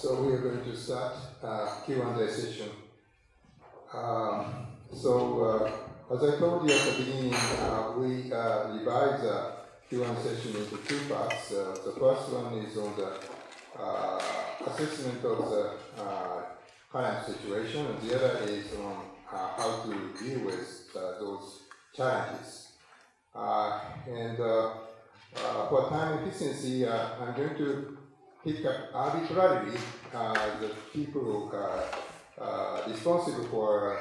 So we are going to start Q&A session. As I told you at the beginning, we revised the Q&A session into two parts. The first one is on the assessment of the current situation, and the other is on how to deal with those challenges. For time efficiency, I'm going to pick up arbitrarily the people who are responsible for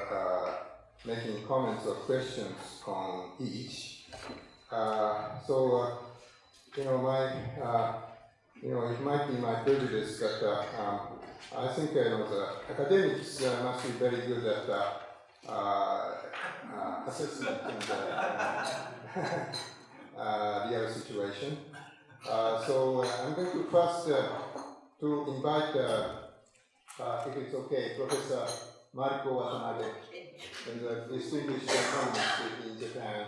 making comments or questions on each. It might be my prejudice that I think the academics must be very good at assessment in the real situation. I'm going to first to invite, if it's okay, Professor Mariko Watanabe, the distinguished economist in Japan.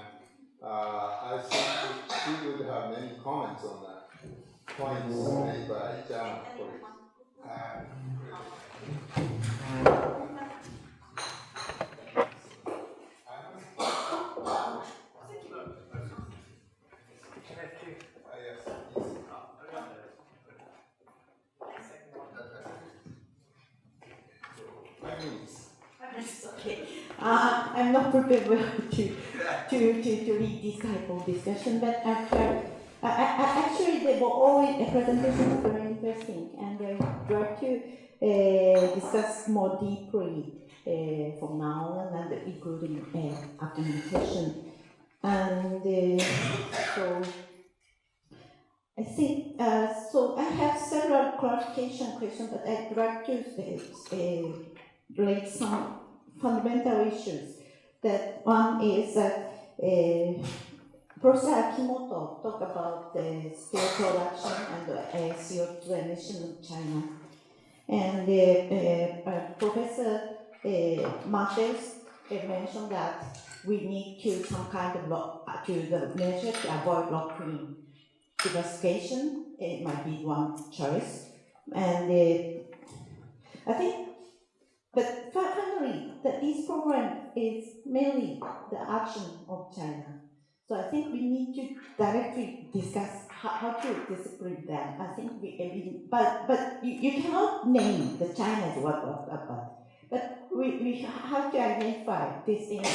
I think she would have many comments on the points made by German colleagues. Okay. I'm not prepared to lead this type of discussion, but actually they were all presentations very interesting, and I'd like to discuss more deeply from now on, and including after the session. And so I think so. I have several clarification questions, but I'd like to raise some fundamental issues. That one is that Professor Akimoto talked about the steel production and CO2 emission of China, and Professor Matheus mentioned that we need to some kind of the measure to avoid lock-in diversification. It might be one choice, and I think. But finally, this program is mainly the action of China. So I think we need to directly discuss how to discipline them. I think but you cannot name the China's what. But we have to identify this thing.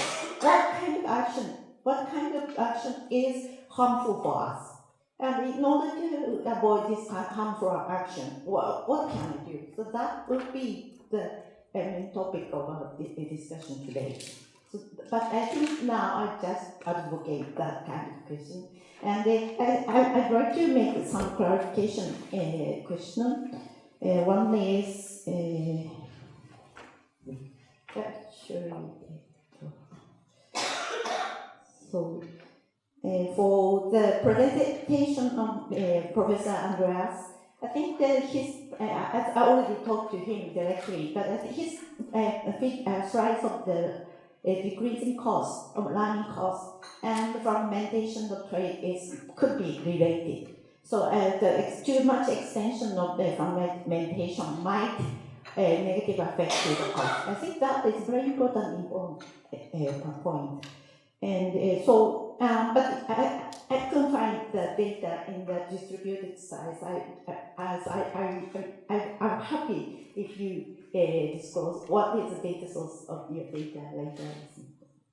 What kind of action is harmful for us? And in order to avoid this harmful action, what can we do? So that would be the main topic of our discussion today. So, but I think now I just advocate that kind of question. And I'd like to make some clarification question. One is, for the presentation of Professor Andreas, I think that I already talked to him directly, but his slides of the decreasing cost of learning costs and the fragmentation of trade could be related. So too much extension of the fragmentation might negatively affect the cost. I think that is very important point. And but I couldn't find the data in the distributed size. I'm happy if you disclose what is the data source of your data later.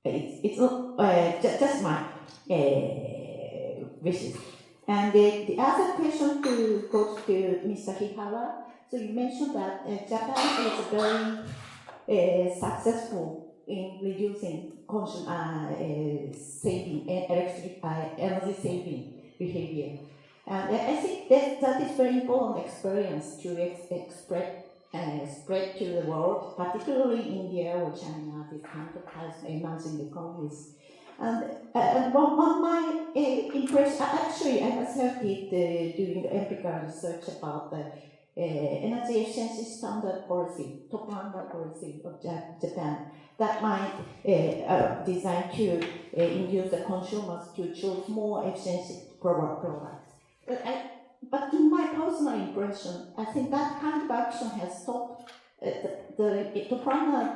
It's not just my wishes. And the other question goes to Mr. Hihara. So you mentioned that Japan is very successful in reducing energy saving behavior. And I think that is very important experience to spread to the world, particularly India or China, these kind of emerging economies. And one my impression, actually I myself did doing the empirical research about the energy efficiency standard policy, top standard policy of Japan, that might designed to induce the consumers to choose more efficient products. But but in my personal impression, I think that kind of action has stopped. The primary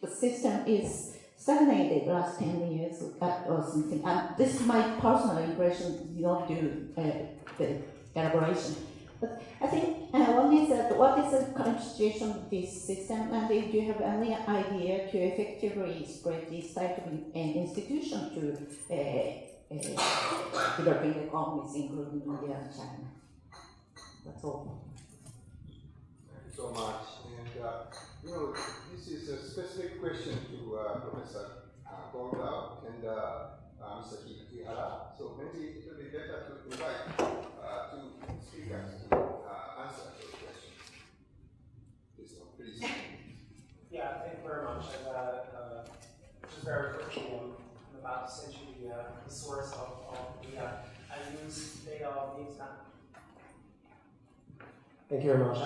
system is stagnated last 10 years or something. And this is my personal impression, you don't do the elaboration. But I think one is that what is the current situation of this system, and do you have any idea to effectively spread this type of institution to developing economies, including India and China? That's all. Thank you so much. And this is a specific question to Professor Gonda and Mr. Hihara. So maybe it will be better to invite two speakers to answer those questions. Please. Yeah, thank you very much. And just very quickly, I'm about to send you the source of data. I use data of the internet. Thank you very much.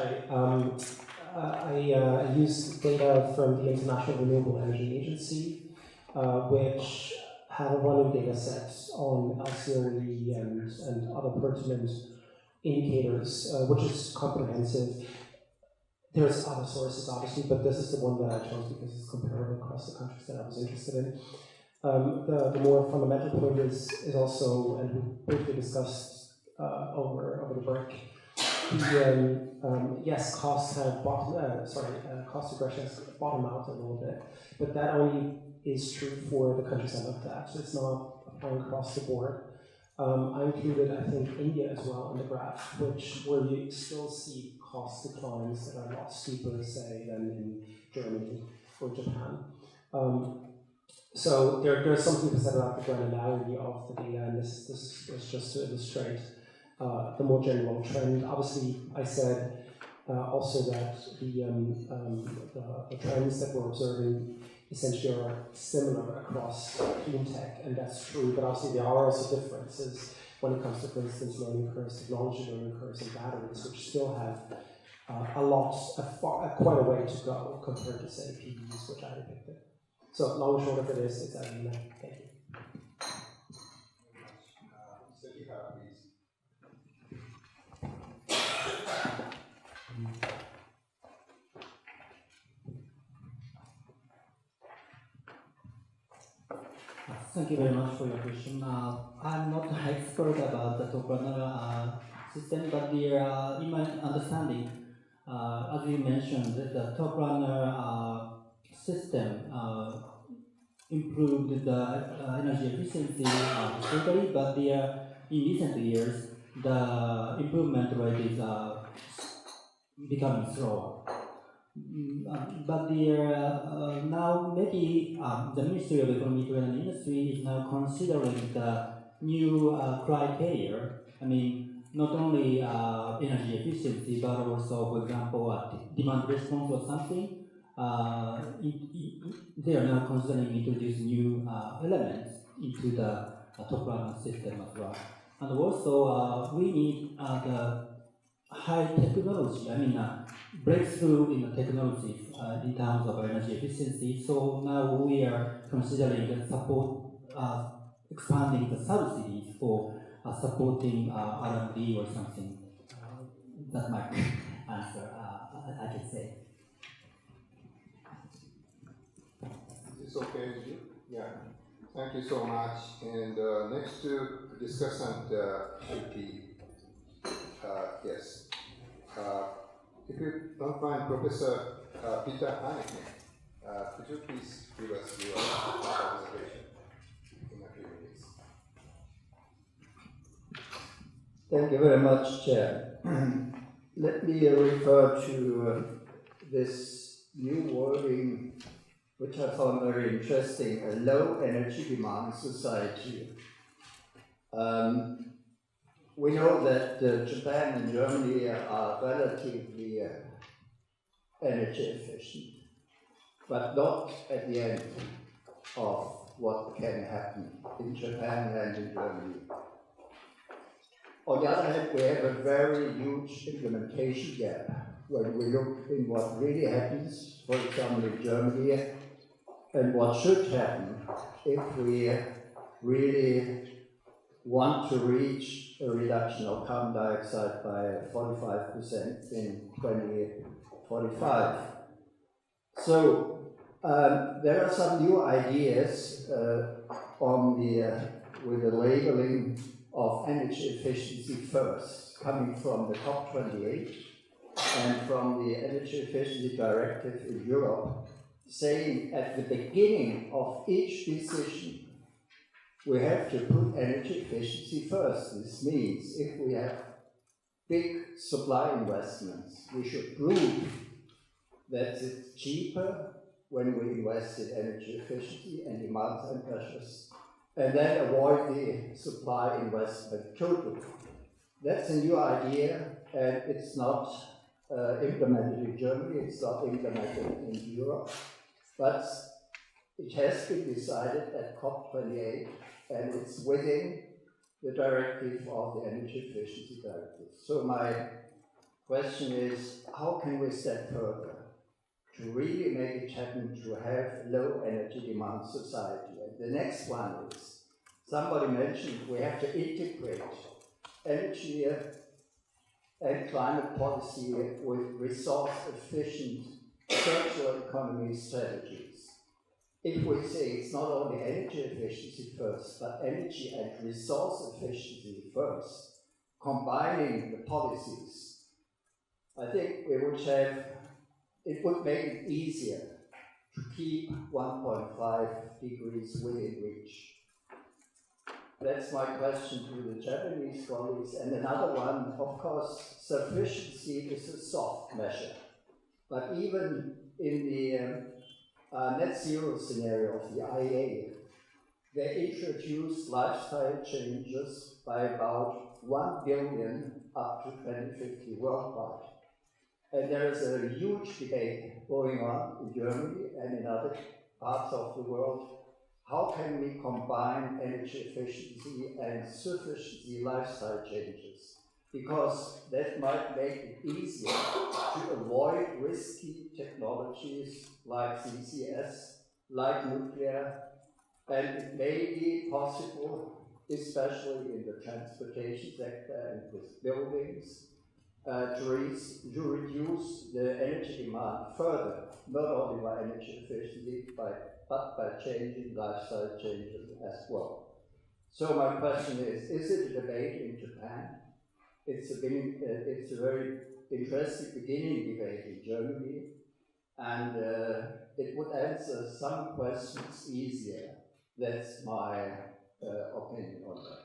I use data from the International Renewable Energy Agency, which have a volume data set on LCOE and other pertinent indicators, which is comprehensive. There's other sources, obviously, but this is the one that I chose because it's comparable across the countries that I was interested in. The more fundamental point is also, and we briefly discussed over the break, yes, costs have cost regression has bottomed out a little bit, but that only is true for the countries I looked at. So it's not applying across the board. I included, I think, India as well in the graph, where you still see cost declines that are a lot steeper, say, than in Germany or Japan. So there's something to say about the granularity of the data, and this is just to illustrate the more general trend. Obviously, I said also that the trends that we're observing essentially are similar across clean tech, and that's true, but obviously there are also differences when it comes to, for instance, learning curves, technology learning curves, and batteries, which still have quite a way to go compared to, say, PVs, which I depicted. So, long and short of it is, it's Adina. Thank you. Thank you very much for your question. I'm not an expert about the top runner system, but in my understanding, as you mentioned, the top runner system improved the energy efficiency historically, but in recent years, the improvement rate is becoming slower. But now maybe the Ministry of Economy, Trade and Industry is now considering the new criteria. I mean, not only energy efficiency, but also, for example, demand response or something. They are now considering introduce new elements into the top runner system as well. And also, we need the high technology, I mean, breakthrough in the technologies in terms of energy efficiency. So now we are considering the support, expanding the subsidies for supporting R&D or something. That's my answer, I can say. Is this okay with you? Yeah. Thank you so much. And next discussant should be, yes. If you don't mind, Professor Peter Haneke, could you please give us your observation in a few minutes? Thank you very much, Chair. Let me refer to this new wording, which I found very interesting, a low energy demand society. We know that Japan and Germany are relatively energy efficient, but not at the end of what can happen in Japan and in Germany. On the other hand, we have a very huge implementation gap when we look in what really happens, for example, in Germany, and what should happen if we really want to reach a reduction of carbon dioxide by 45% in 2045. So there are some new ideas with the labeling of energy efficiency first, coming from the COP28 and from the Energy Efficiency Directive in Europe, saying at the beginning of each decision, we have to put energy efficiency first. This means if we have big supply investments, we should prove that it's cheaper when we invest in energy efficiency and demand side pressures, and then avoid the supply investment totally. That's a new idea, and it's not implemented in Germany, it's not implemented in Europe, but it has been decided at COP28, and it's within the directive of the Energy Efficiency Directive. So my question is, how can we step further to really make it happen to have low energy demand society? And the next one is, somebody mentioned we have to integrate energy and climate policy with resource-efficient circular economy strategies. If we say it's not only energy efficiency first, but energy and resource efficiency first, combining the policies, I think it would make it easier to keep 1.5 degrees within reach. That's my question to the Japanese colleagues. And another one, of course, sufficiency is a soft measure. But even in the net zero scenario of the IEA, they introduced lifestyle changes by about 1 billion up to 2050 worldwide. And there is a huge debate going on in Germany and in other parts of the world. How can we combine energy efficiency and sufficiency lifestyle changes? Because that might make it easier to avoid risky technologies like CCS, like nuclear, and it may be possible, especially in the transportation sector and with buildings, to reduce the energy demand further, not only by energy efficiency, but by changing lifestyle changes as well. So my question is it a debate in Japan? It's a very interesting beginning debate in Germany, and it would answer some questions easier. That's my opinion on that.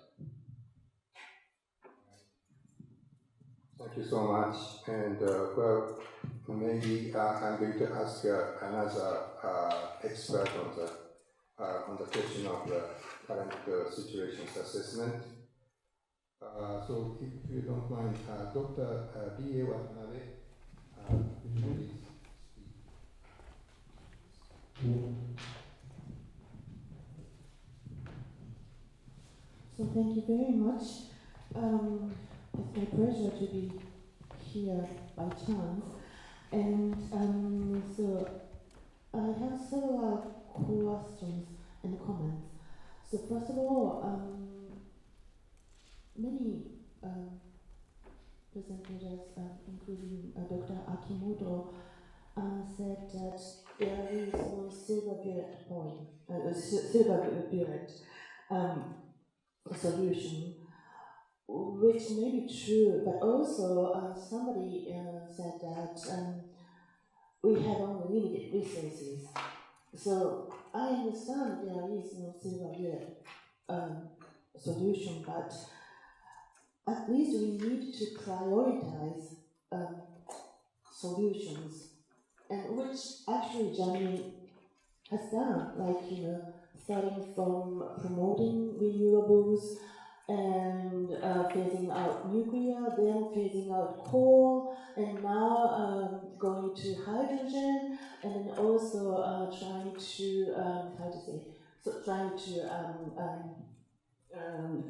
Thank you so much. And well, maybe I'm going to ask another expert on the question of the current situations assessment. So if you don't mind, Dr. B.A. Watanabe, please speak. So thank you very much. It's my pleasure to be here by chance. And so I have several questions and comments. So first of all, many presenters, including Dr. Akimoto, said that there is no silver bullet solution, which may be true, but also somebody said that we have only limited resources. So I understand there is no silver bullet solution, but at least we need to prioritize solutions, and which actually Germany has done, like starting from promoting renewables and phasing out nuclear, then phasing out coal, and now going to hydrogen, and then also trying to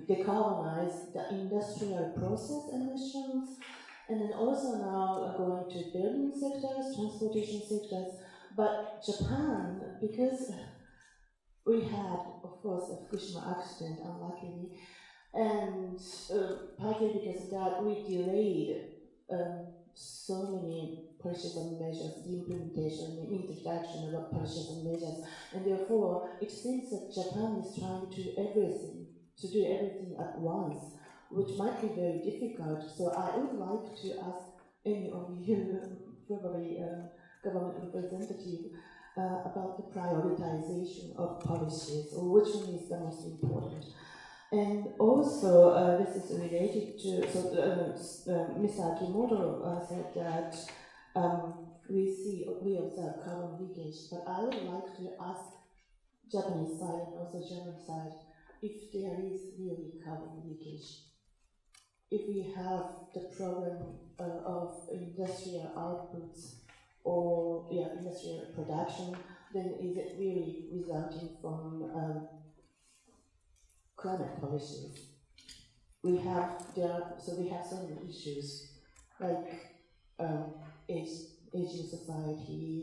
decarbonize the industrial process emissions, and then also now going to building sectors, transportation sectors. But Japan, because we had, of course, a Fukushima accident, unluckily, And partly because of that, we delayed so many policies and measures, the implementation and introduction of policies and measures, and therefore it seems that Japan is trying to do everything at once, which might be very difficult. So I would like to ask any of you, probably government representative, about the prioritization of policies, or which one is the most important. And also, this is related to, Mr. Akimoto said that we observe carbon leakage, but I would like to ask Japanese side and also German side if there is really carbon leakage. If we have the problem of industrial outputs or industrial production, then is it really resulting from climate policies? We have so many issues like aging society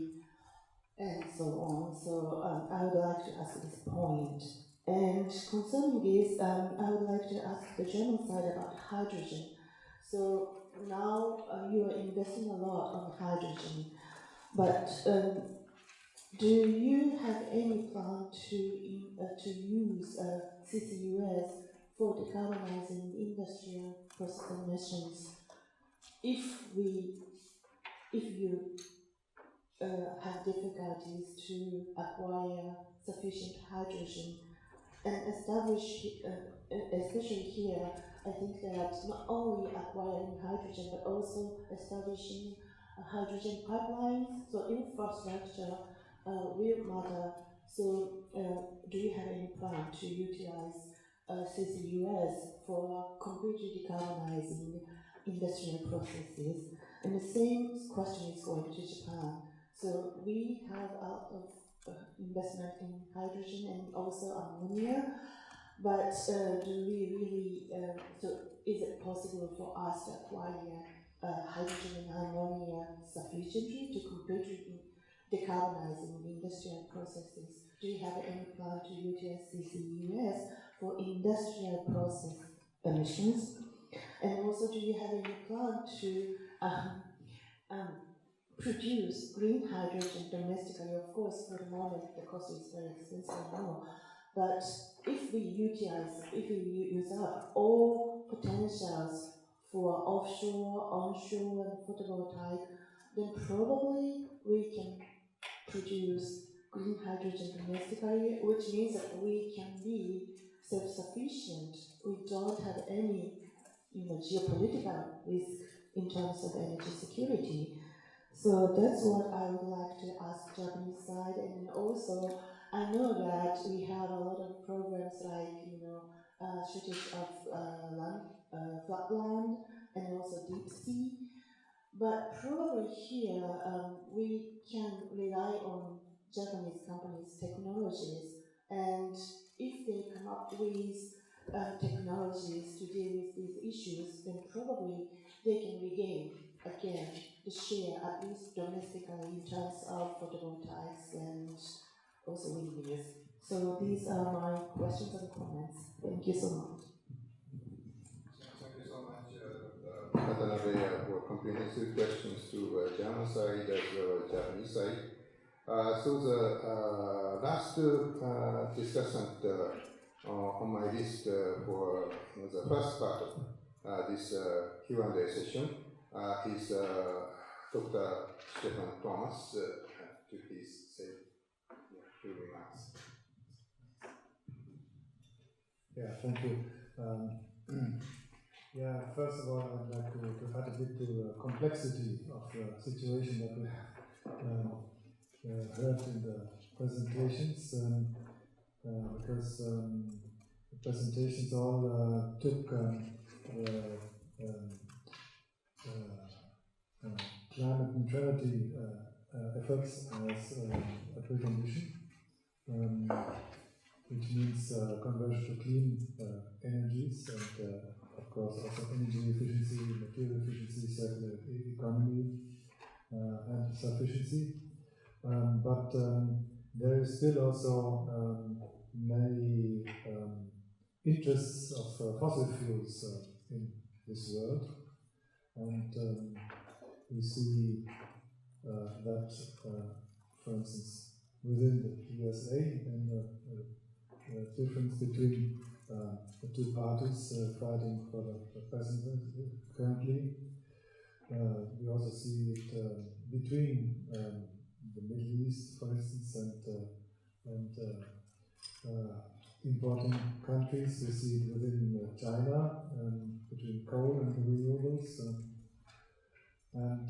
and so on. So I would like to ask this point. And concerning this, I would like to ask the German side about hydrogen. So now you are investing a lot on hydrogen, but do you have any plan to use CCUS for decarbonizing industrial process emissions? If you have difficulties to acquire sufficient hydrogen, and establish, especially here, I think that not only acquiring hydrogen but also establishing hydrogen pipelines, so infrastructure will matter. So do you have any plan to utilize CCUS for completely decarbonizing industrial processes? And the same question is going to Japan. So we have a lot of investment in hydrogen and also ammonia, but do we really, so is it possible for us to acquire hydrogen and ammonia sufficiently to completely decarbonizing industrial processes? Do you have any plan to utilize CCUS for industrial process emissions? And also, do you have any plan to produce green hydrogen domestically? Of course, for the moment, the cost is very expensive now. But if we use up all potentials for offshore, onshore, and photovoltaic, then probably we can produce green hydrogen domestically, which means that we can be self-sufficient. We don't have any, geopolitical risk in terms of energy security. So that's what I would like to ask Japanese side, and also I know that we have a lot of programs like shortage of flat land and also deep sea, but probably here we can rely on Japanese companies' technologies, and if they come up with technologies to deal with these issues, then probably they can regain again the share, at least domestically, in terms of photovoltaics and also windmills. So these are my questions and comments. Thank you so much. Thank you so much, Watanabe, for comprehensive questions to German side as well as Japanese side. So the last discussant on my list for the first part of this Q&A session is Dr. Stefan Thomas to please say a few remarks. Yeah, thank you. First of all, I'd like to add a bit to the complexity of the situation that we have heard in the presentations, because the presentations all took climate neutrality efforts as a precondition, which means conversion to clean energies and of course also energy efficiency, material efficiency, circular economy and sufficiency. But there is still also many interests of fossil fuels in this world, and we see that, for instance, within the USA, and the difference between the two parties fighting for the president currently. We also see it between the Middle East, for instance, and important countries. We see it within China, between coal and the renewables, and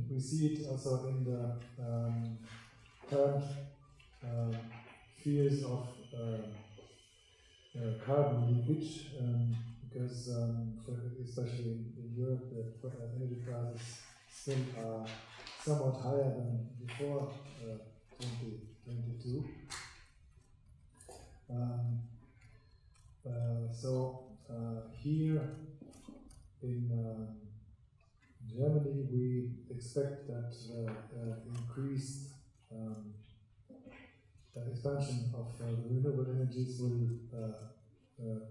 we see it also in the current fears of carbon leakage, because especially in Europe, the energy prices still are somewhat higher than before 2022. Here in Germany, we expect that increased expansion of renewable energies will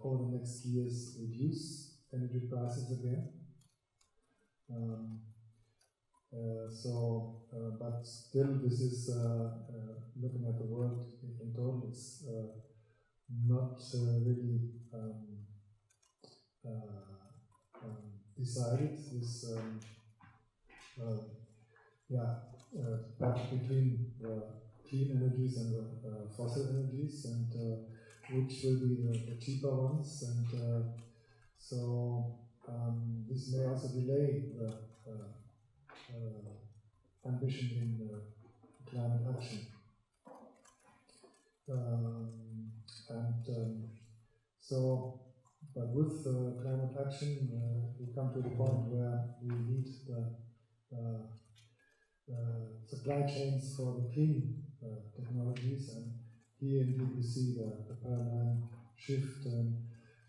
over the next years reduce energy prices again. But still, this is looking at the world in total. It's not really decided. This battle between the clean energies and the fossil energies, and which will be the cheaper ones, and this may also delay the ambition in climate action. But with climate action, we come to the point where we need the supply chains for the clean technologies, and here indeed we see the paradigm shift,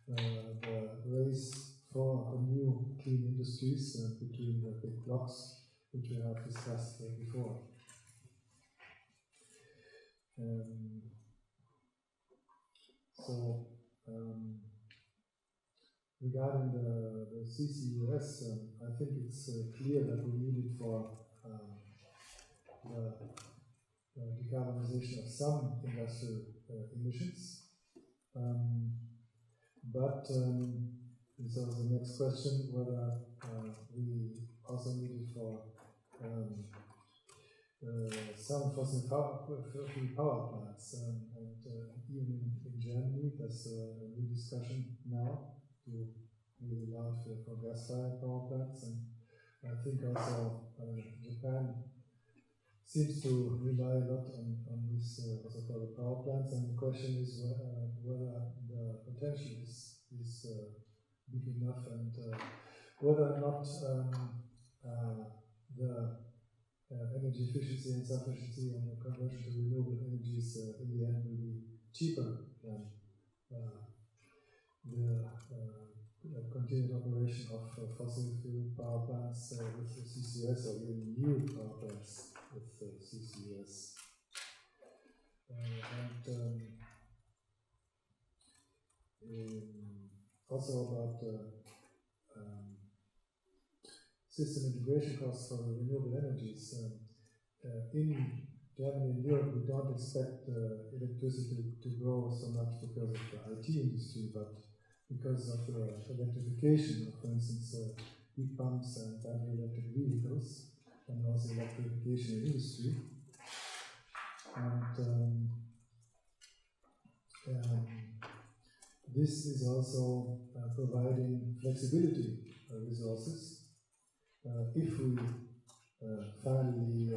the race for new clean industries between the big blocks, which we have discussed before. Regarding the CCUS, I think it's clear that we need it for the decarbonization of some industrial emissions. But so the next question, whether we also need it for some fossil power plants, and even in Germany, there's a new discussion now to really allow for gas-fired power plants, and I think also Japan seems to rely a lot on this also for the power plants, and the question is whether the potential is big enough, and whether or not the energy efficiency and sufficiency and the conversion to renewable energies in the end will be cheaper than the continued operation of fossil fuel power plants with the CCS, or even new power plants with CCS. Also about system integration costs for renewable energies. In Germany and Europe, we don't expect electricity to grow so much because of the IT industry, but because of the electrification of, for instance, heat pumps and battery electric vehicles, and also electrification in industry. And this is also providing flexibility resources. If we finally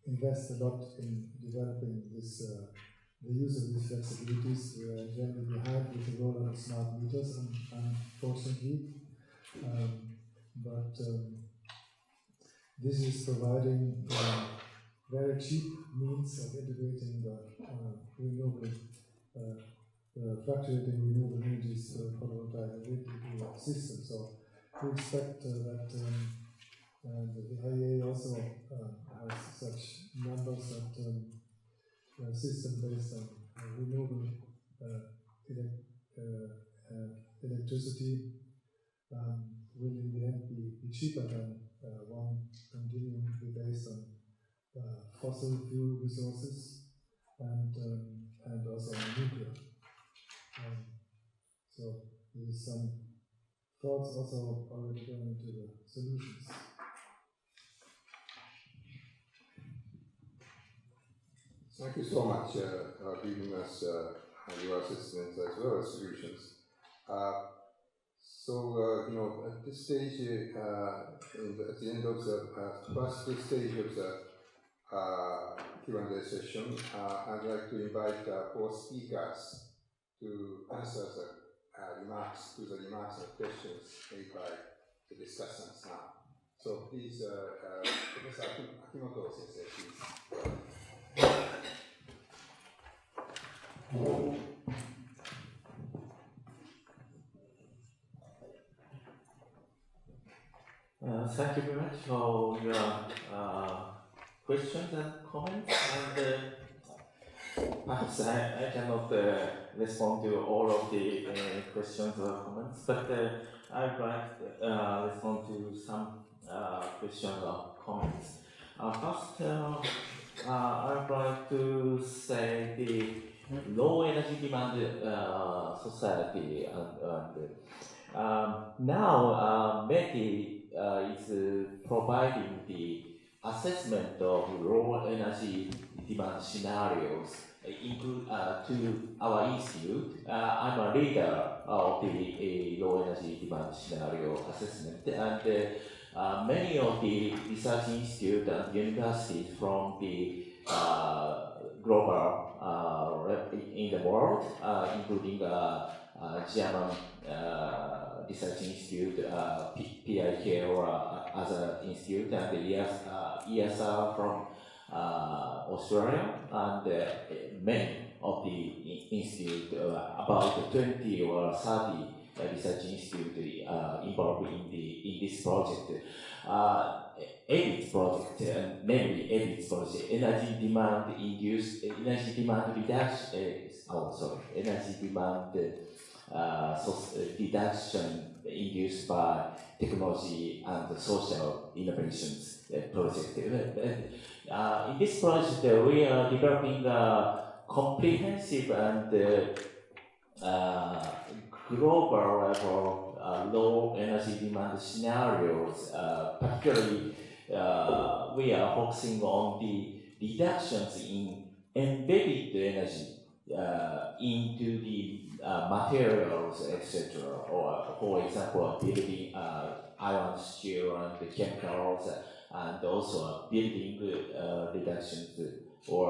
invest a lot in developing this, the use of these flexibilities, we are generally behind with the rollout of smart meters, unfortunately. But this is providing very cheap means of integrating the renewable, fluctuating renewable energies photovoltaic into the system. So we expect that the IEA also has such numbers that a system based on renewable electricity will in the end be cheaper than one continuing to be based on fossil fuel resources and also on nuclear. So there is some thoughts also already going into the solutions. Thank you so much for giving us your assistance as well as solutions. At this stage, at the end of the first stage of the Q&A session, I'd like to invite four speakers to answer the remarks and questions made by the discussants now. So please, Professor Akimoto Sensei, please. Thank you very much for your questions and comments. And perhaps I cannot respond to all of the questions or comments, but I would like to respond to some questions or comments. First, I would like to say the low energy demand society and now METI is providing the assessment of low energy demand scenarios to our institute. I'm a leader of the low energy demand scenario assessment, and many of the research institutes and universities from the global in the world, including German Research Institute, PIK or other institute, and the ESR from Australia, and many of the institute, about 20 or 30 research institute involved in this project. EBIT project, namely EBIT project, energy demand reduction induced by technology and social innovations project. In this project, we are developing a comprehensive and global level low energy demand scenarios. Particularly, we are focusing on the reductions in embedded energy into the materials, etc. Or, for example, building iron, steel, and the chemicals, and also building reductions or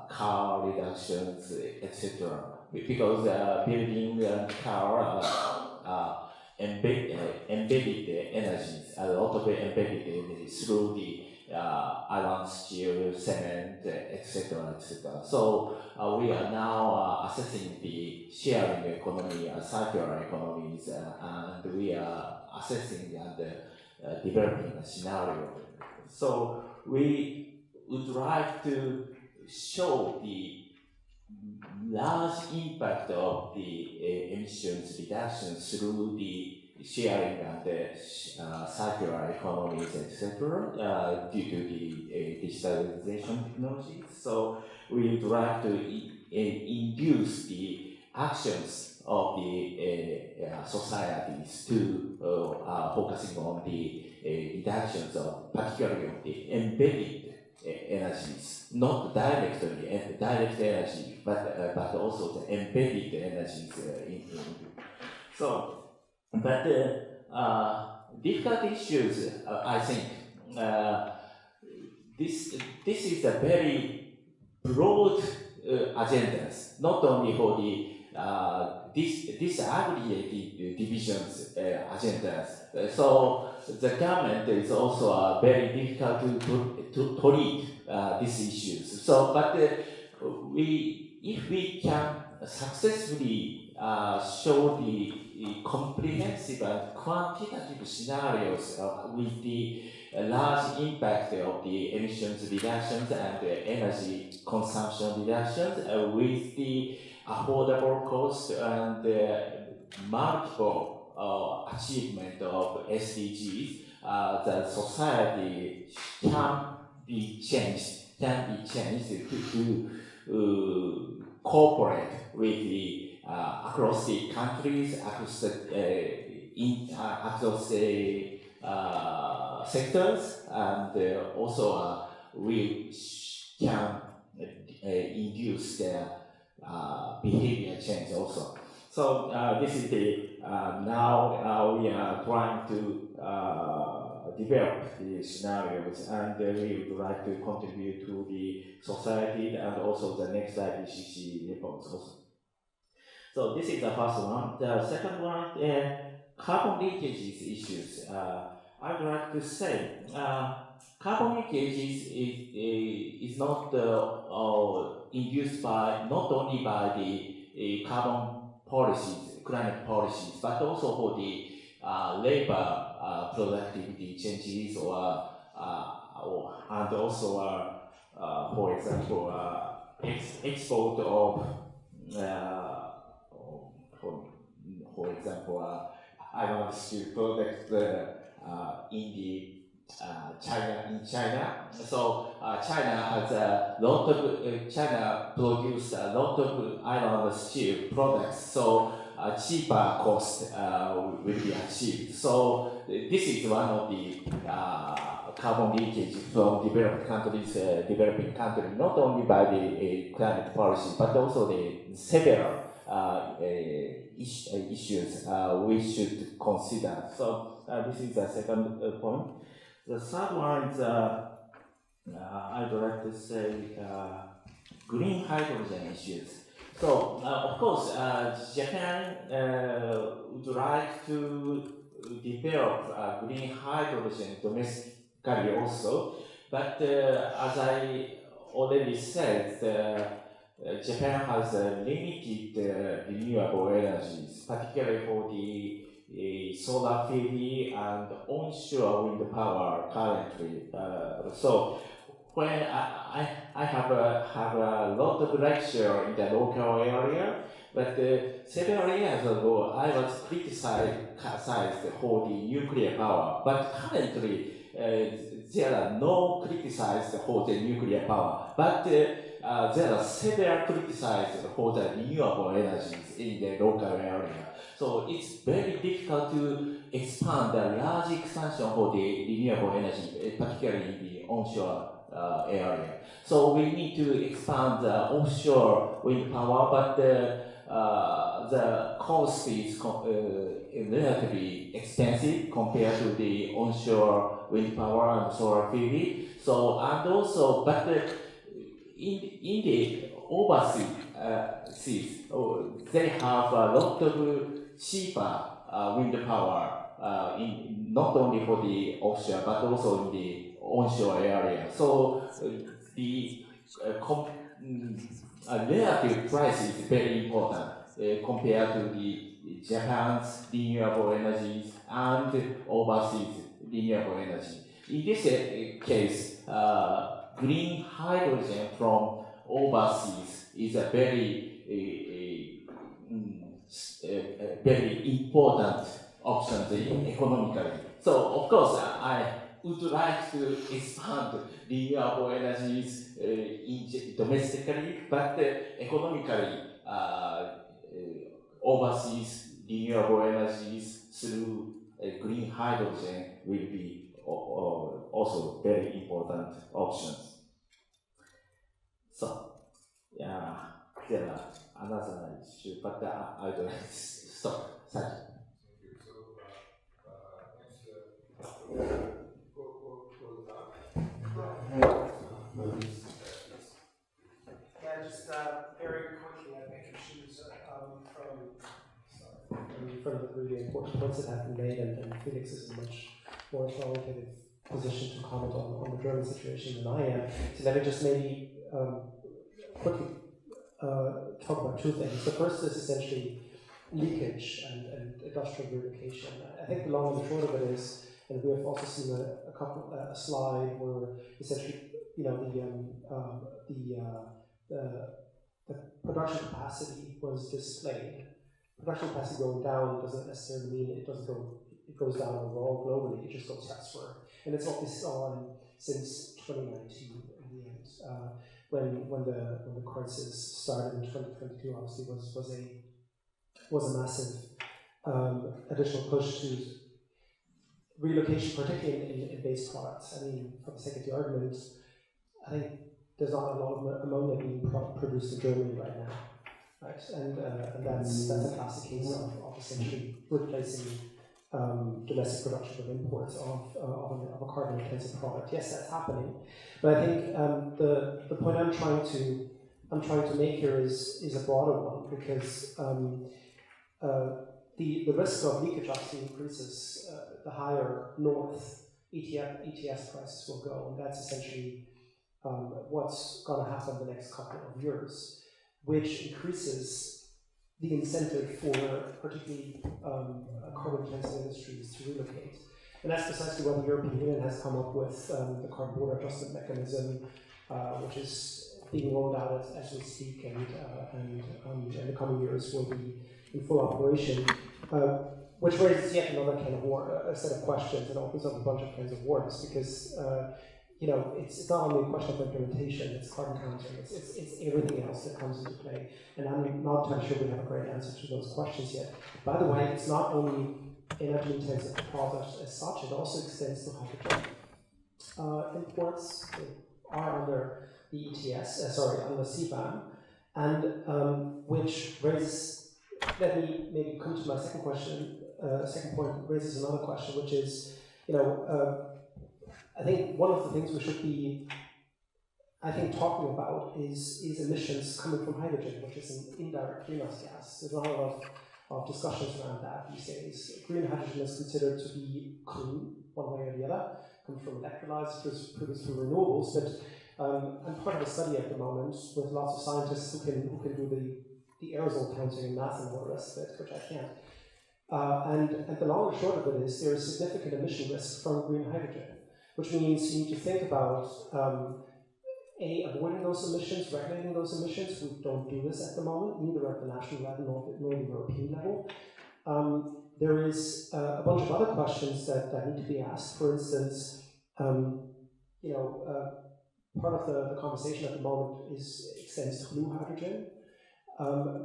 car reductions, etc. Because building and car embedded energies, a lot of embedded energies through the iron, steel, cement, etc., etc. So we are now assessing the sharing economy, circular economies, and we are assessing and developing a scenario. So we would like to show the large impact of the emissions reductions through the sharing and circular economies, etc., due to the digitalization technologies. So we would like to induce the actions of the societies to focusing on the reductions of particularly of the embedded energies, not direct energy, but also the embedded energies. So, but difficult issues, I think. This is a very broad agendas, not only for the disaggregated divisions agendas. So the government is also very difficult to lead these issues. So, but if we can successfully show the comprehensive and quantitative scenarios with the large impact of the emissions reductions and energy consumption reductions with the affordable cost and multiple achievement of SDGs, the society can be changed to cooperate with the across the countries, across the sectors, and also we can induce their behavior change also. So this is the now we are trying to develop the scenarios, and we would like to contribute to the society and also the next IPCC reports also. So this is the first one. The second one, carbon leakages issues. I would like to say carbon leakages is not induced by not only by the carbon policies, climate policies, but also for the labor productivity changes, and also for example export of for example iron steel products in the China. So China has a lot of China produced a lot of iron steel products. So cheaper cost will be achieved. So this is one of the carbon leakage from developed countries, developing countries, not only by the climate policy, but also the several issues we should consider. So this is the second point. The third one is, I'd like to say, green hydrogen issues. So, of course, Japan would like to develop green hydrogen domestically also, but as I already said, Japan has limited renewable energies, particularly for the solar PV and onshore wind power currently. So when I have a lot of lecture in the local area, but several years ago I was criticized for the nuclear power, but currently there are no criticized for the nuclear power, but there are several criticized for the renewable energies in the local area. So it's very difficult to expand the large expansion for the renewable energy, particularly in the onshore area. So we need to expand the offshore wind power, but the cost is relatively expensive compared to the onshore wind power and solar PV. So and also, but in the overseas, they have a lot of cheaper wind power, not only for the offshore but also in the onshore area. So the relative price is very important compared to the Japan's renewable energies and overseas renewable energy. In this case, green hydrogen from overseas is a very important option economically. So of course, I would like to expand renewable energies domestically, but economically, overseas renewable energies through green hydrogen will be also very important options. So, yeah, there are another issue, but I don't stop. Thank you. Yeah, just very quickly, I think you choose from the really important points that have been made, and Felix is in a much more authoritative position to comment on the German situation than I am. So let me just maybe quickly talk about two things. The first is essentially leakage and industrial relocation. I think the long and the short of it is, and we have also seen a slide where essentially, you know, the production capacity was displayed production capacity going down doesn't necessarily mean it goes down overall globally. It just goes elsewhere, and it's what we saw since 2019 in the end, when the crisis started in 2022. Obviously, was a massive additional push to relocation, particularly in base products. I mean, for the sake of the argument, I think there's not a lot of ammonia being produced in Germany right now, right? And that's a classic case of essentially replacing domestic production with imports of a carbon-intensive product. Yes, that's happening, but I think the point I'm trying to make here is a broader one, because the risk of leakage actually increases the higher north ETS prices will go, and that's essentially what's going to happen the next couple of years, which increases the incentive for particularly carbon-intensive industries to relocate. And that's precisely what the European Union has come up with, the carbon border adjustment mechanism, which is being rolled out as we speak, and in the coming years will be in full operation, which raises yet another kind of a set of questions and opens up a bunch of kinds of works, because it's not only a question of implementation, it's carbon counting, it's everything else that comes into play, and I'm not entirely sure we have a great answer to those questions yet. By the way, it's not only energy intensive products as such, it also extends to hydrogen. Imports are under the ETS, under CBAM, and which raises, let me maybe come to my second question, second point raises another question, which is, I think one of the things we should be, talking about is emissions coming from hydrogen, which is an indirect greenhouse gas. There's not a lot of discussions around that these days. Green hydrogen is considered to be clean, one way or the other. Comes from electrolyzers, produced from renewables. But I'm part of a study at the moment with lots of scientists who can do the aerosol counting and math and all the rest of it, which I can't. And the long and short of it is there is significant emission risk from green hydrogen, which means you need to think about avoiding those emissions, regulating those emissions. We don't do this at the moment, neither at the national level nor the European level. There is a bunch of other questions that need to be asked. For instance, part of the conversation at the moment extends to blue hydrogen,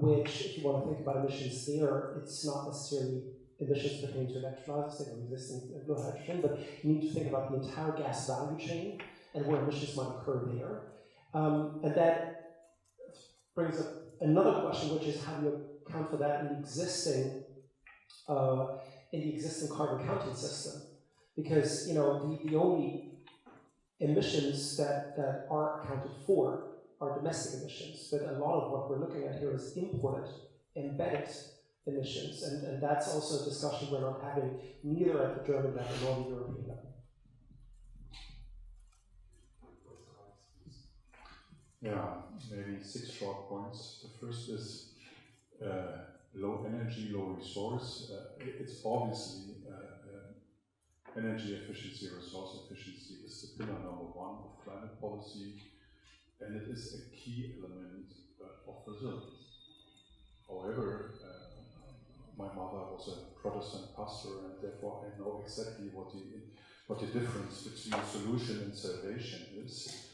which, if you want to think about emissions there, it's not necessarily emissions pertaining to electrolyzers, they don't exist in blue hydrogen, but you need to think about the entire gas value chain and where emissions might occur there. And that brings up another question, which is how do you account for that in the existing carbon counting system? Because the only emissions that are accounted for are domestic emissions, but a lot of what we're looking at here is imported, embedded emissions, and that's also a discussion we're not having neither at the German level nor the European level. Yeah, maybe 6 short points. The first is low energy, low resource. It's obviously energy efficiency, resource efficiency is the pillar number 1 of climate policy, and it is a key element of resilience. However, my mother was a Protestant pastor, and therefore I know exactly what the difference between solution and salvation is.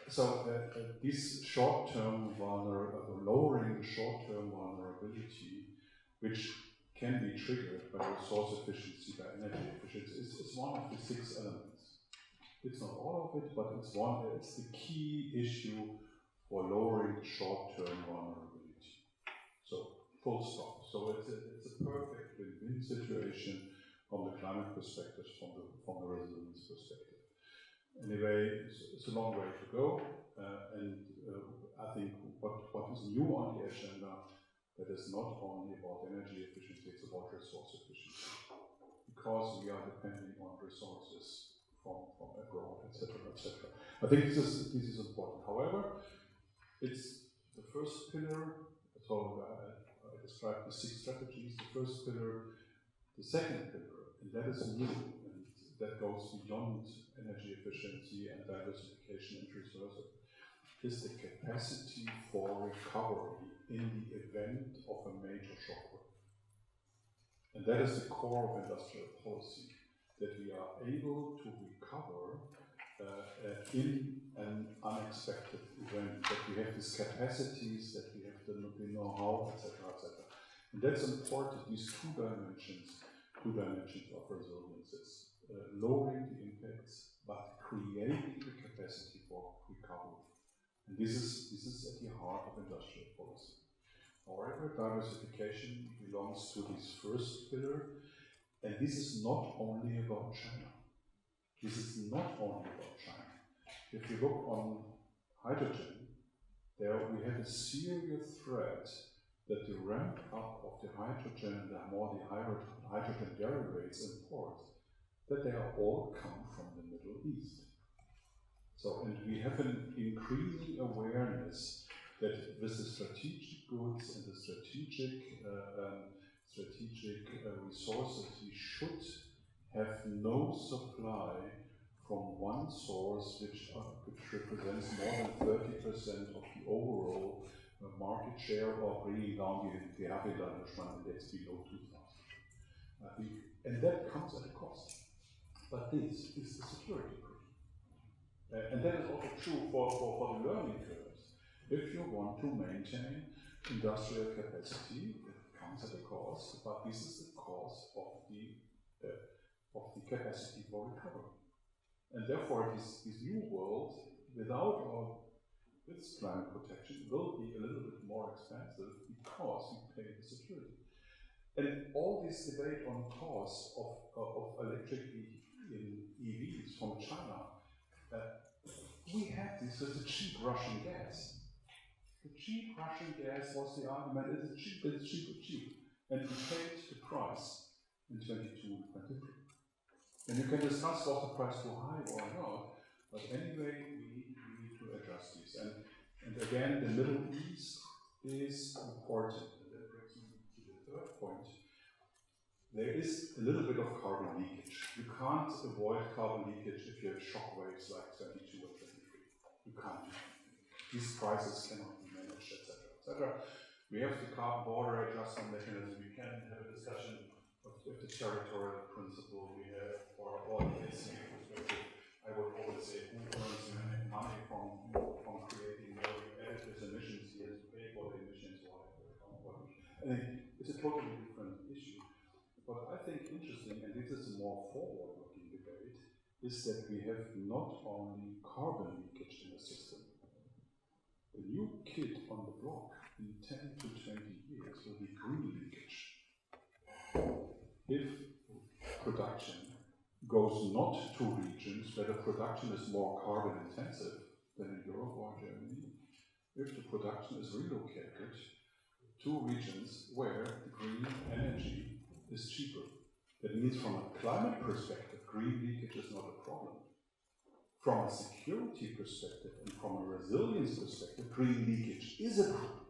So this short-term lowering the short-term vulnerability, which can be triggered by resource efficiency, by energy efficiency, is one of the 6 elements. It's not all of it, but it's the key issue for lowering short-term vulnerability. So, full stop. So it's a perfect win-win situation from the climate perspective, from the resilience perspective. Anyway, it's a long way to go, and I think what is new on the agenda, that is not only about energy efficiency, it's about resource efficiency, because we are depending on resources from abroad, etc., etc. I think this is important. However, it's the first pillar. So I described the 6 strategies. The first pillar, the second pillar, and that is new, and that goes beyond energy efficiency and diversification and resources, is the capacity for recovery in the event of a major shockwave. And that is the core of industrial policy, that we are able to recover in an unexpected event, that we have these capacities, that we have the know-how, etc., etc. And that's important, these two dimensions of resilience, lowering the impacts, but creating the capacity for recovery. And this is at the heart of industrial policy. However, diversification belongs to this first pillar, and this is not only about China. This is not only about China. If you look on hydrogen, there we have a serious threat that the ramp up of the hydrogen, the hydrogen derivatives imports, that they are all come from the Middle East. So, and we have an increasing awareness that with the strategic goods and the strategic resources, we should have no supply from one source which represents more than 30% of the overall market share, or bringing down the Havellandschmann index below 2000. And that comes at a cost. But this is the security question. And that is also true for the learning curves. If you want to maintain industrial capacity, it comes at a cost, but this is the cost of the capacity for recovery. And therefore, this new world, with climate protection, will be a little bit more expensive because we pay the security. And all this debate on cost of electric in EVs from China, we had this with the cheap Russian gas. The cheap Russian gas was the argument, it's cheap. And we paid the price in 22 and 23. And you can discuss was the price too high or not, but anyway, we need to adjust this. And again, the Middle East is important. And that brings me to the third point. There is a little bit of carbon leakage. You can't avoid carbon leakage if you have shock waves like 22 or 23. You can't do anything. These prices cannot be managed, etc., etc. We have the carbon border adjustment mechanism. We can have a discussion of the territorial principle we have for all the perspective. I would always say who earns money from creating very additive emissions here to pay for the emissions or whatever. I think it's a totally different issue. What I think interesting, and this is a more forward-looking debate, is that we have not only carbon leakage in the system. The new kid on the block in 10 to 20 years will be green leakage. If production goes not to regions where the production is more carbon intensive than in Europe or Germany, if the production is relocated to regions where the green energy is cheaper. That means from a climate perspective, green leakage is not a problem. From a security perspective and from a resilience perspective, green leakage is a problem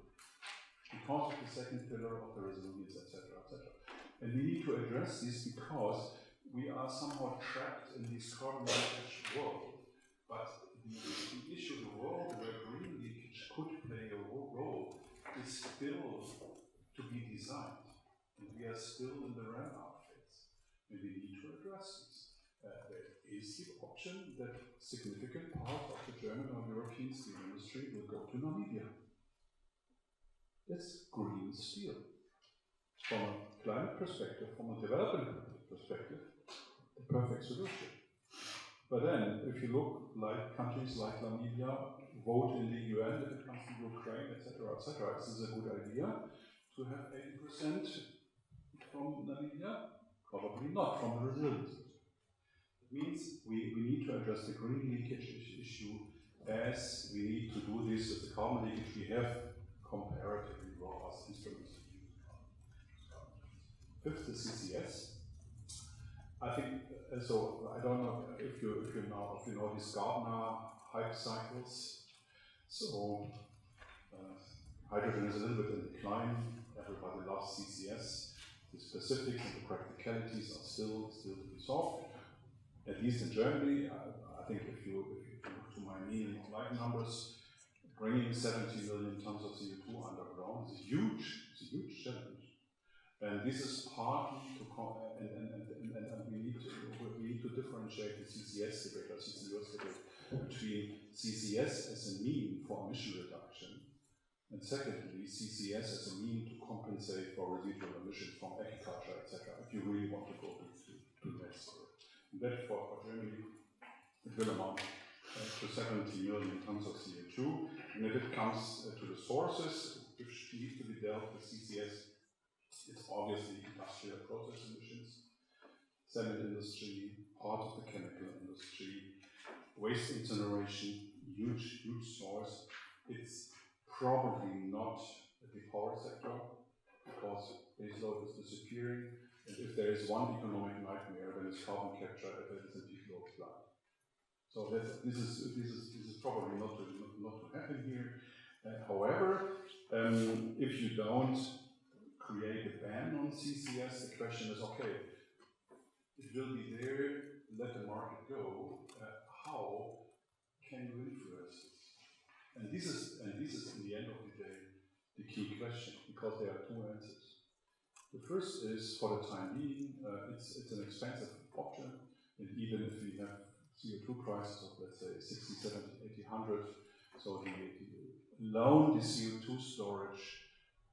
because of the second pillar of the resilience, etc., etc. And we need to address this because we are somehow trapped in this carbon leakage world. But the issue, the world where green leakage could play a role is still to be designed. And we are still in the ramp-up phase. And we need to address this. There is the option that significant part of the German or European steel industry will go to Namibia. That's green steel. From a climate perspective, from a development perspective, the perfect solution. But then, if you look like countries like Namibia, vote in the UN if it comes to Ukraine, etc., etc., this is a good idea to have 80% from Namibia? Probably not, from the resilience. It means we need to address the green leakage issue as we need to do this with the carbon leakage. We have comparatively robust instruments to use carbon. Fifth, the CCS. I think, so I don't know if you know these Gardner hype cycles. So hydrogen is a little bit in decline. Everybody loves CCS. The specifics and the practicalities are still to be solved. At least in Germany, I think if you look to my mean light numbers, bringing 70 million tons of CO2 underground is a huge challenge. And this is partly to, and we need to differentiate the CCS debate or CCUS debate between CCS as a mean for emission reduction, and secondly, CCS as a mean to compensate for residual emissions from agriculture, etc., if you really want to go to net zero. And that for Germany, it will amount to 70 million tons of CO2. And if it comes to the sources, which need to be dealt with CCS, it's obviously industrial process emissions, cement industry, part of the chemical industry, waste incineration, huge source. It's probably not the power sector, because baseload is disappearing, and if there is one economic nightmare, then it's carbon capture if it is a deep-load plant. So this is probably not to happen here. However, if you don't create a ban on CCS, the question is, okay, it will be there, let the market go. How can you influence this? And this is in the end of the day the key question, because there are two answers. The first is, for the time being, it's an expensive option, and even if we have CO2 prices of, let's say, 60, 70, 80, 100, so the alone the CO2 storage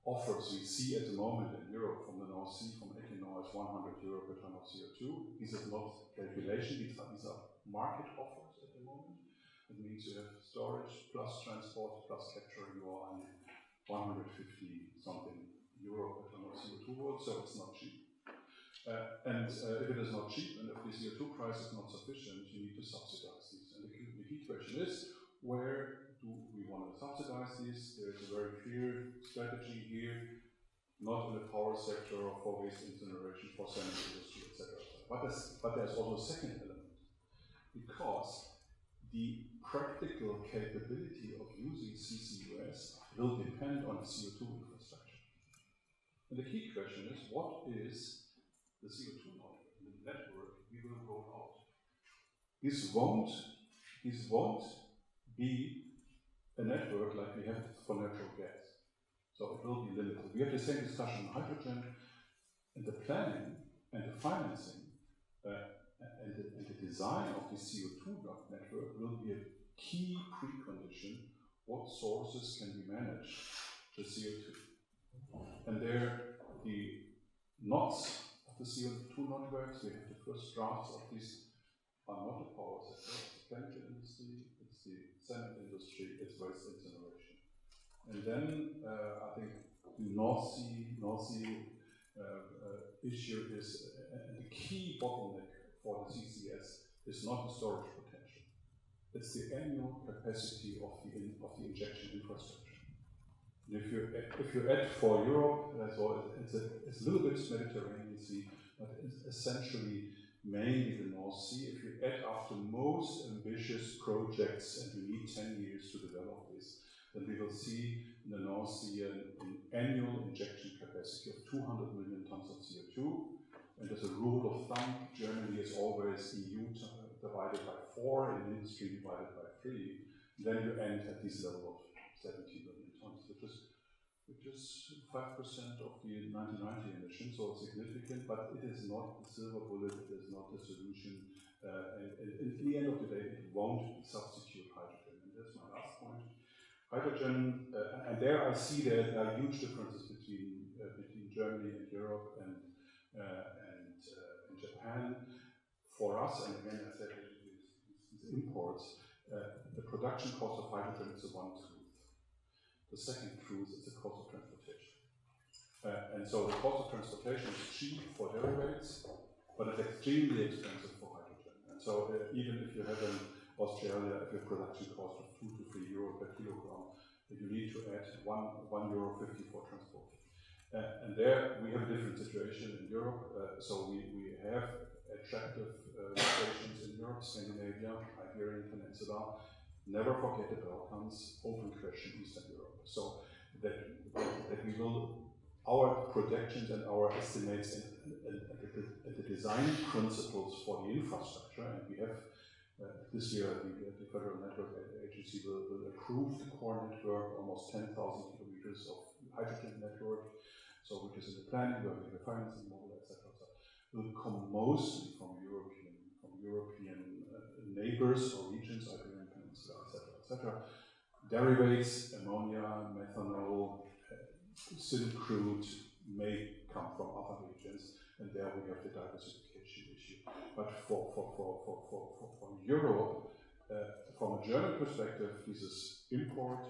offers we see at the moment in Europe from the North Sea, from Equinor, is 100 euro per ton of CO2. This is not regulation, these are market offers at the moment. It means you have storage plus transport plus capture, you are on 150 something euro per ton of CO2 world, so it's not cheap. And if it is not cheap, and if the CO2 price is not sufficient, you need to subsidize these. And the key question is, where do we want to subsidize these? There's a very clear strategy here, not in the power sector or for waste incineration, for cement industry, etc. But there's also a second element, because the practical capability of using CCUS will depend on the CO2 infrastructure. And the key question is, what is the CO2 network we will roll out? This won't be a network like we have for natural gas. So it will be limited. We have the same discussion on hydrogen, and the planning and the financing and the design of the CO2 network will be a key precondition. What sources can we manage the CO2? And there, the knots of the CO2 networks, we have the first drafts of these, are not the power sector, it's the chemical industry, it's the cement industry, it's waste incineration. And then I think the North Sea issue is, the key bottleneck for the CCS is not the storage potential. It's the annual capacity of the injection infrastructure. And if you add for Europe, it's a little bit Mediterranean Sea, but it's essentially mainly the North Sea. If you add up the most ambitious projects, and we need 10 years to develop this, then we will see in the North Sea an annual injection capacity of 200 million tons of CO2. And as a rule of thumb, Germany is always EU divided by 4 and industry divided by 3. Then you end at this level of 70 million tons, which is 5% of the 1990 emissions, so significant, but it is not the silver bullet, it is not the solution, and in the end of the day, it won't substitute hydrogen. And that's my last point. Hydrogen, and there I see that there are huge differences between Germany and Europe and Japan. For us, and again I said these imports, the production cost of hydrogen is the one truth. The second truth is the cost of transportation. And so the cost of transportation is cheap for derivatives, but it's extremely expensive for hydrogen. And so even if you have in Australia a production cost of 2 to 3 euro per kilogram, you need to add €1.50 for transport. And there we have a different situation in Europe. So we have attractive locations in Europe, Scandinavia, Iberian Peninsula. Never forget the Balkans, open question Eastern Europe. So that we will, our projections and our estimates and the design principles for the infrastructure, and we have This year, the Federal Network Agency will approve the core network, almost 10,000 kilometers of hydrogen network, so which is in the planning, working the financing model, etc. Will come mostly from European neighbors or regions, Iberian Peninsula, etc. Derivatives, ammonia, methanol, synth crude may come from other regions, and there we have the diversification issue. But for Europe, from a German perspective, this is import.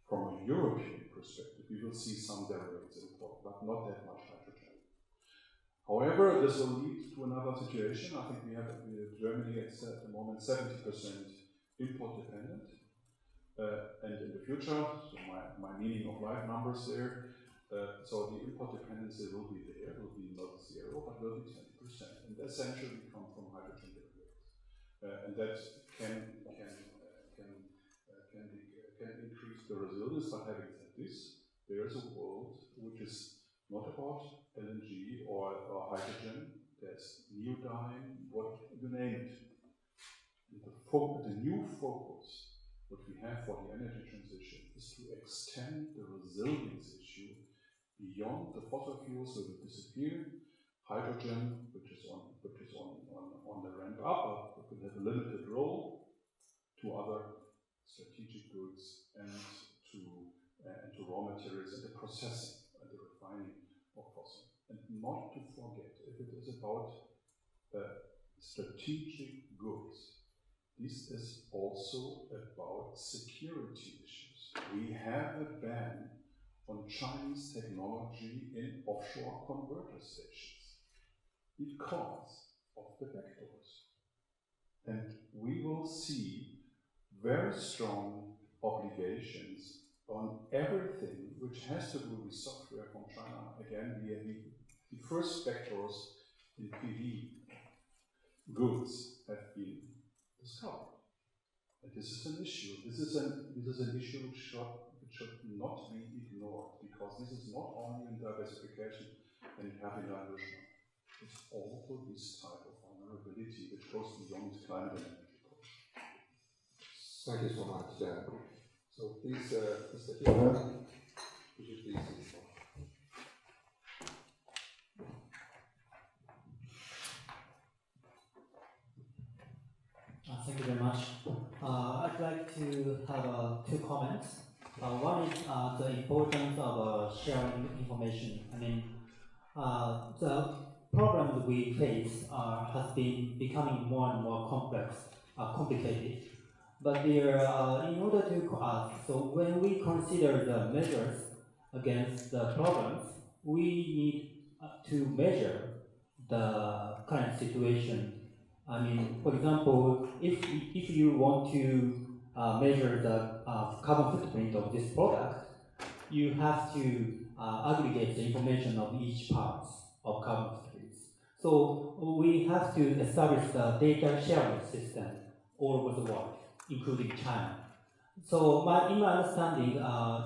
From a European perspective, we will see some derivatives import, but not that much hydrogen. However, this will lead to another situation. I think we have Germany at the moment 70% import dependent, and in the future, so my meaning of life numbers there. So the import dependency will be there. It will be not zero, but will be 20%, and essentially come from hydrogen derivatives, and that can increase the resilience. But having said this, there is a world which is not about LNG or hydrogen. There's neodyne, what you name it. The new focus, what we have for the energy transition, is to extend the resilience issue beyond the fossil fuels that will disappear. Hydrogen, which is on the ramp up, but will have a limited role, to other strategic goods and to raw materials and the processing and the refining of fossil. And not to forget, if it is about strategic goods, this is also about security issues. We have a ban on Chinese technology in offshore converter stations because of the backdoors. And we will see very strong obligations on everything which has to do with software from China. Again, the first backdoors in PV goods have been discovered. And this is an issue. This is an issue which should not be ignored, because this is not only in diversification and having dilution. It's also this type of vulnerability which goes beyond climate and energy policy. Thank you so much. So please, Mr. Hiller, could you please respond? Thank you very much. I'd like to have two comments. One is the importance of sharing information. I mean, the problems we face has been becoming more and more complex, complicated. But there, in order to, so when we consider the measures against the problems, we need to measure the current situation. I mean, for example, if you want to measure the carbon footprint of this product, you have to aggregate the information of each part of carbon footprints. So we have to establish the data sharing system all over the world, including China. So in my understanding,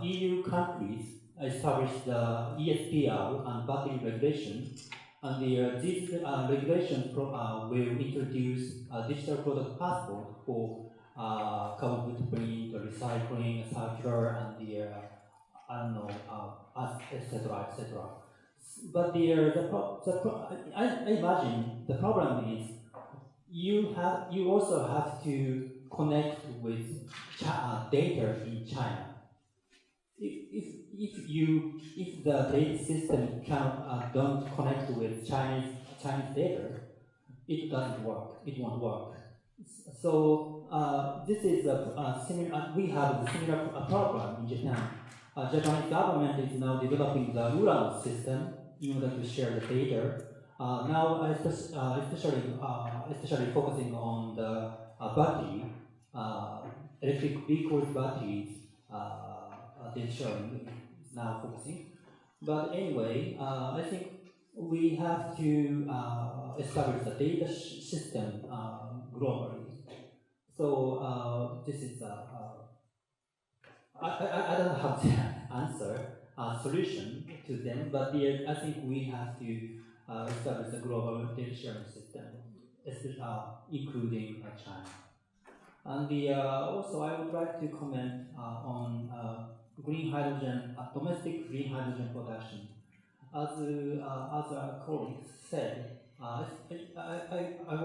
EU countries established the ESPR and battery regulation, and these regulations will introduce a digital product passport for carbon footprint, recycling, circular, and etc., etc. But I imagine the problem is you also have to connect with data in China. If the data system don't connect with Chinese data, it doesn't work. It won't work. So this is a similar. We have a similar problem in Japan. Japanese government is now developing the URAN system in order to share the data. Now, especially focusing on the battery, electric vehicles batteries. Data sharing is now focusing. But anyway, I think we have to establish a data system globally. So this is I don't have the answer, solution to them, but I think we have to establish a global data sharing system, especially including China. And also, I would like to comment on green hydrogen, domestic green hydrogen production. As our colleagues said, I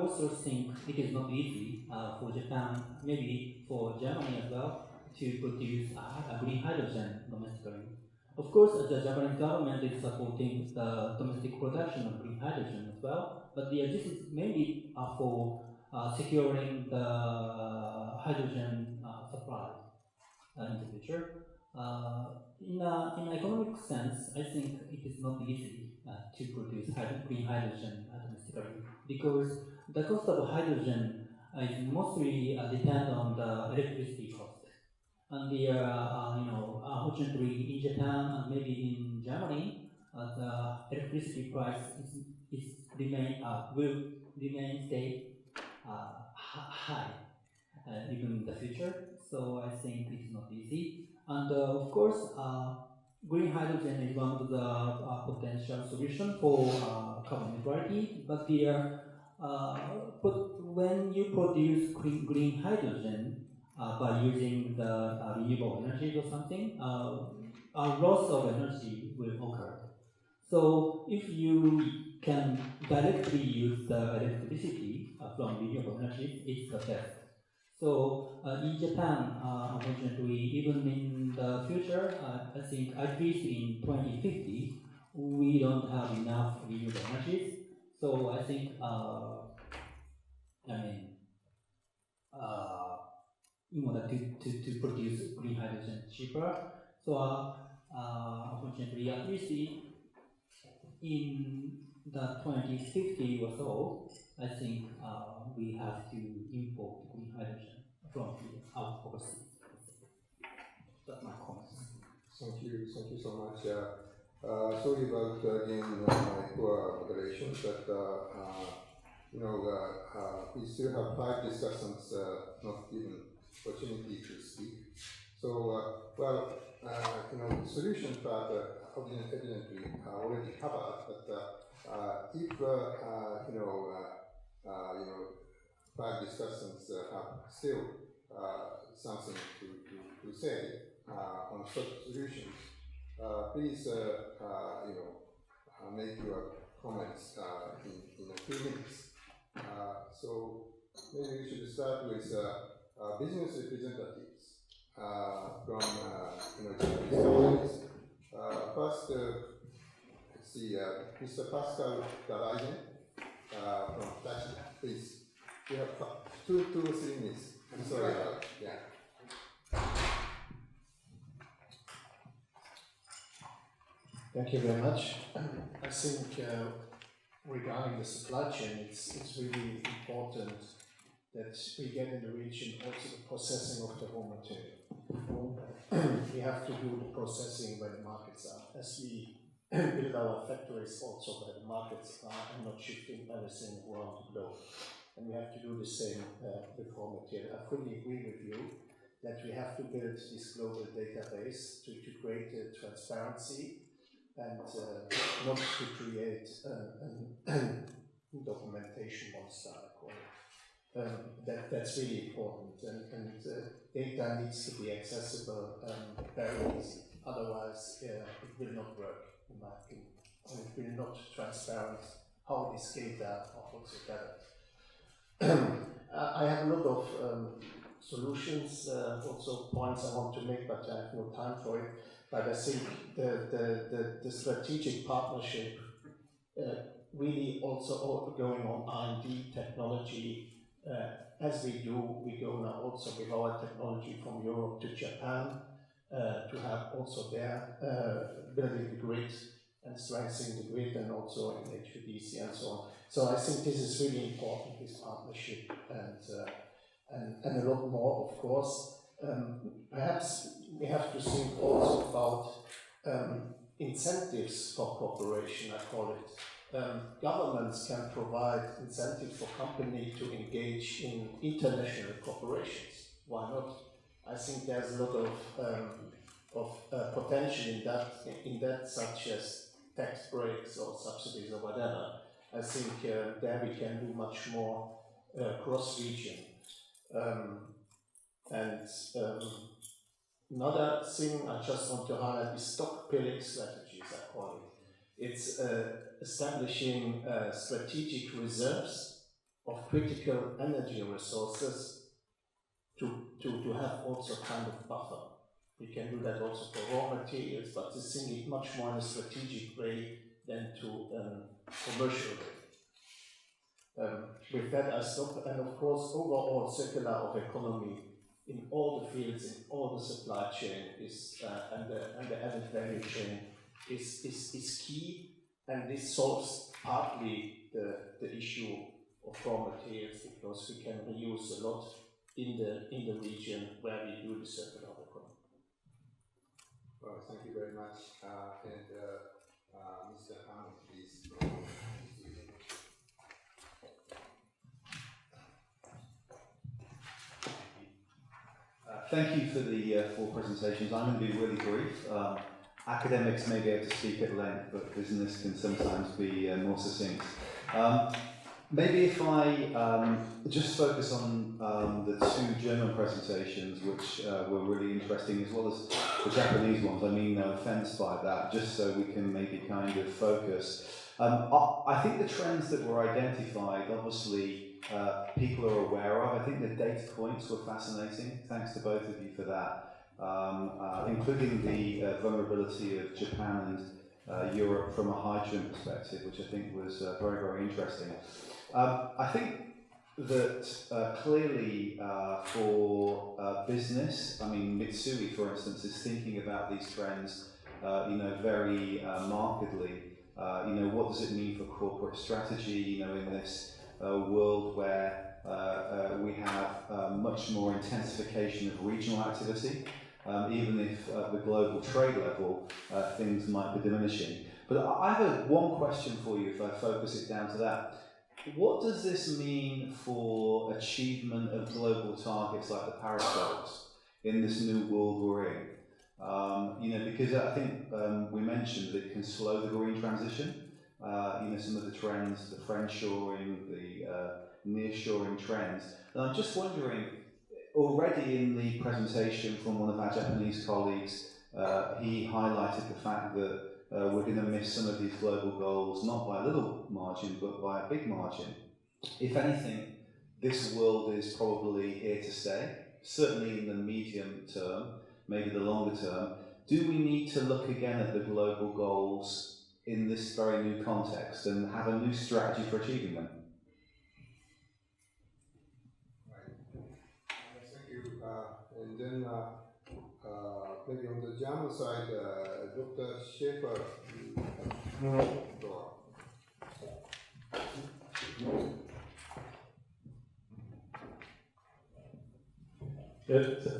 also think it is not easy for Japan, maybe for Germany as well, to produce green hydrogen domestically. Of course, the Japanese government is supporting the domestic production of green hydrogen as well, but this is mainly for securing the hydrogen supply in the future. In an economic sense, I think it is not easy to produce green hydrogen domestically because the cost of hydrogen is mostly depend on the electricity cost. And unfortunately, in Japan and maybe in Germany, the electricity price will remain stay high even in the future. So I think it's not easy. And of course, green hydrogen is one of the potential solutions for carbon neutrality. But when you produce green hydrogen by using the renewable energies or something, a loss of energy will occur. So if you can directly use the electricity from renewable energy, it's the best. So in Japan, unfortunately, even in the future, I think at least in 2050, we don't have enough renewable energies. So I think, in order to produce green hydrogen cheaper, so unfortunately, at least in the 2050 or so, I think we have to import green hydrogen from overseas. That's my comments. Thank you so much. Sorry about again my poor moderation, but we still have 5 discussants not given opportunity to speak. So, the solution part evidently already covered, but if 5 discussants have still something to say on such solutions, please make your comments in a few minutes. So maybe we should start with business representatives from Japanese companies. First, let's see, Mr. Pascal Daraisen from Hitachi, please. We have 2 or 3 minutes. I'm sorry about that. Thank you very much. I think regarding the supply chain, it's really important that we get in the region also the processing of the raw material. We have to do the processing where the markets are. As we build our factories also where the markets are and not shifting everything around the globe. And we have to do the same with raw material. I fully agree with you that we have to build this global database to create the transparency and not to create documentation monster, I call it. That's really important, and data needs to be accessible very easy. Otherwise, it will not work, in my opinion. And it will not transparent how this data are also gathered. I have a lot of solutions, also points I want to make, but I have no time for it. But I think the strategic partnership really also going on R&D technology. As we go now also with our technology from Europe to Japan to have also there building the grid and strengthening the grid and also in HVDC and so on. So I think this is really important, this partnership, and a lot more, of course. Perhaps we have to think also about incentives for cooperation, I call it. Governments can provide incentives for companies to engage in international corporations. Why not? I think there's a lot of potential in that, such as tax breaks or subsidies or whatever. I think there we can do much more cross-region. And another thing I just want to highlight is stockpiling strategies, I call it. It's establishing strategic reserves of critical energy resources to have also kind of buffer. We can do that also for raw materials, but this thing is much more in a strategic way than to commercial way. With that I stop, and of course overall circular of economy in all the fields, in all the supply chain is, and the added value chain is key, and this solves partly the issue of raw materials, because we can reuse a lot in the region where we do the circular economy. Well, thank you very much. Mr. Hammond, please. Thank you for the 4 presentations. I'm going to be really brief. Academics may be able to speak at length, but business can sometimes be more succinct. Maybe if I just focus on the 2 German presentations, which were really interesting, as well as the Japanese ones. I mean no offence by that, just so we can maybe kind of focus. I think the trends that were identified, obviously, people are aware of. I think the data points were fascinating. Thanks to both of you for that, including the vulnerability of Japan and Europe from a hydrogen perspective, which I think was very, very interesting. I think that clearly for business, I mean Mitsui, for instance, is thinking about these trends, very markedly. What does it mean for corporate strategy? In this world where we have much more intensification of regional activity, even if at the global trade level things might be diminishing. But I have one question for you, if I focus it down to that. What does this mean for achievement of global targets like the Paris goals in this new world we're in? Because I think we mentioned that it can slow the green transition. Some of the trends, the friendshoring, the nearshoring trends. And I'm just wondering, already in the presentation from one of our Japanese colleagues, he highlighted the fact that we're going to miss some of these global goals, not by a little margin, but by a big margin. If anything, this world is probably here to stay, certainly in the medium term, maybe the longer term. Do we need to look again at the global goals in this very new context and have a new strategy for achieving them? Right. Thank you. And then maybe on the German side, Dr. Schaefer.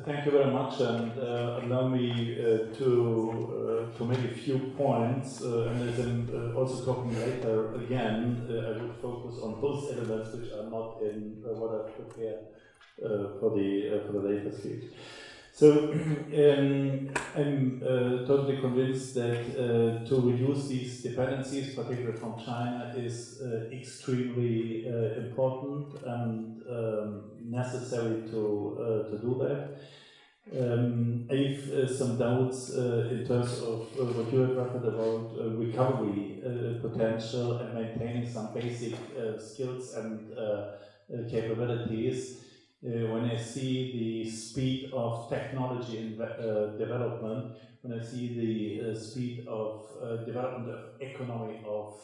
Thank you very much, and allow me to make a few points, and as I'm also talking later again, I would focus on those elements which are not in what I've prepared for the later speech. So I'm totally convinced that to reduce these dependencies, particularly from China, is extremely important and necessary to do that. I have some doubts in terms of what you have referred about recovery potential and maintaining some basic skills and capabilities. When I see the speed of technology and development, when I see the speed of development of economy of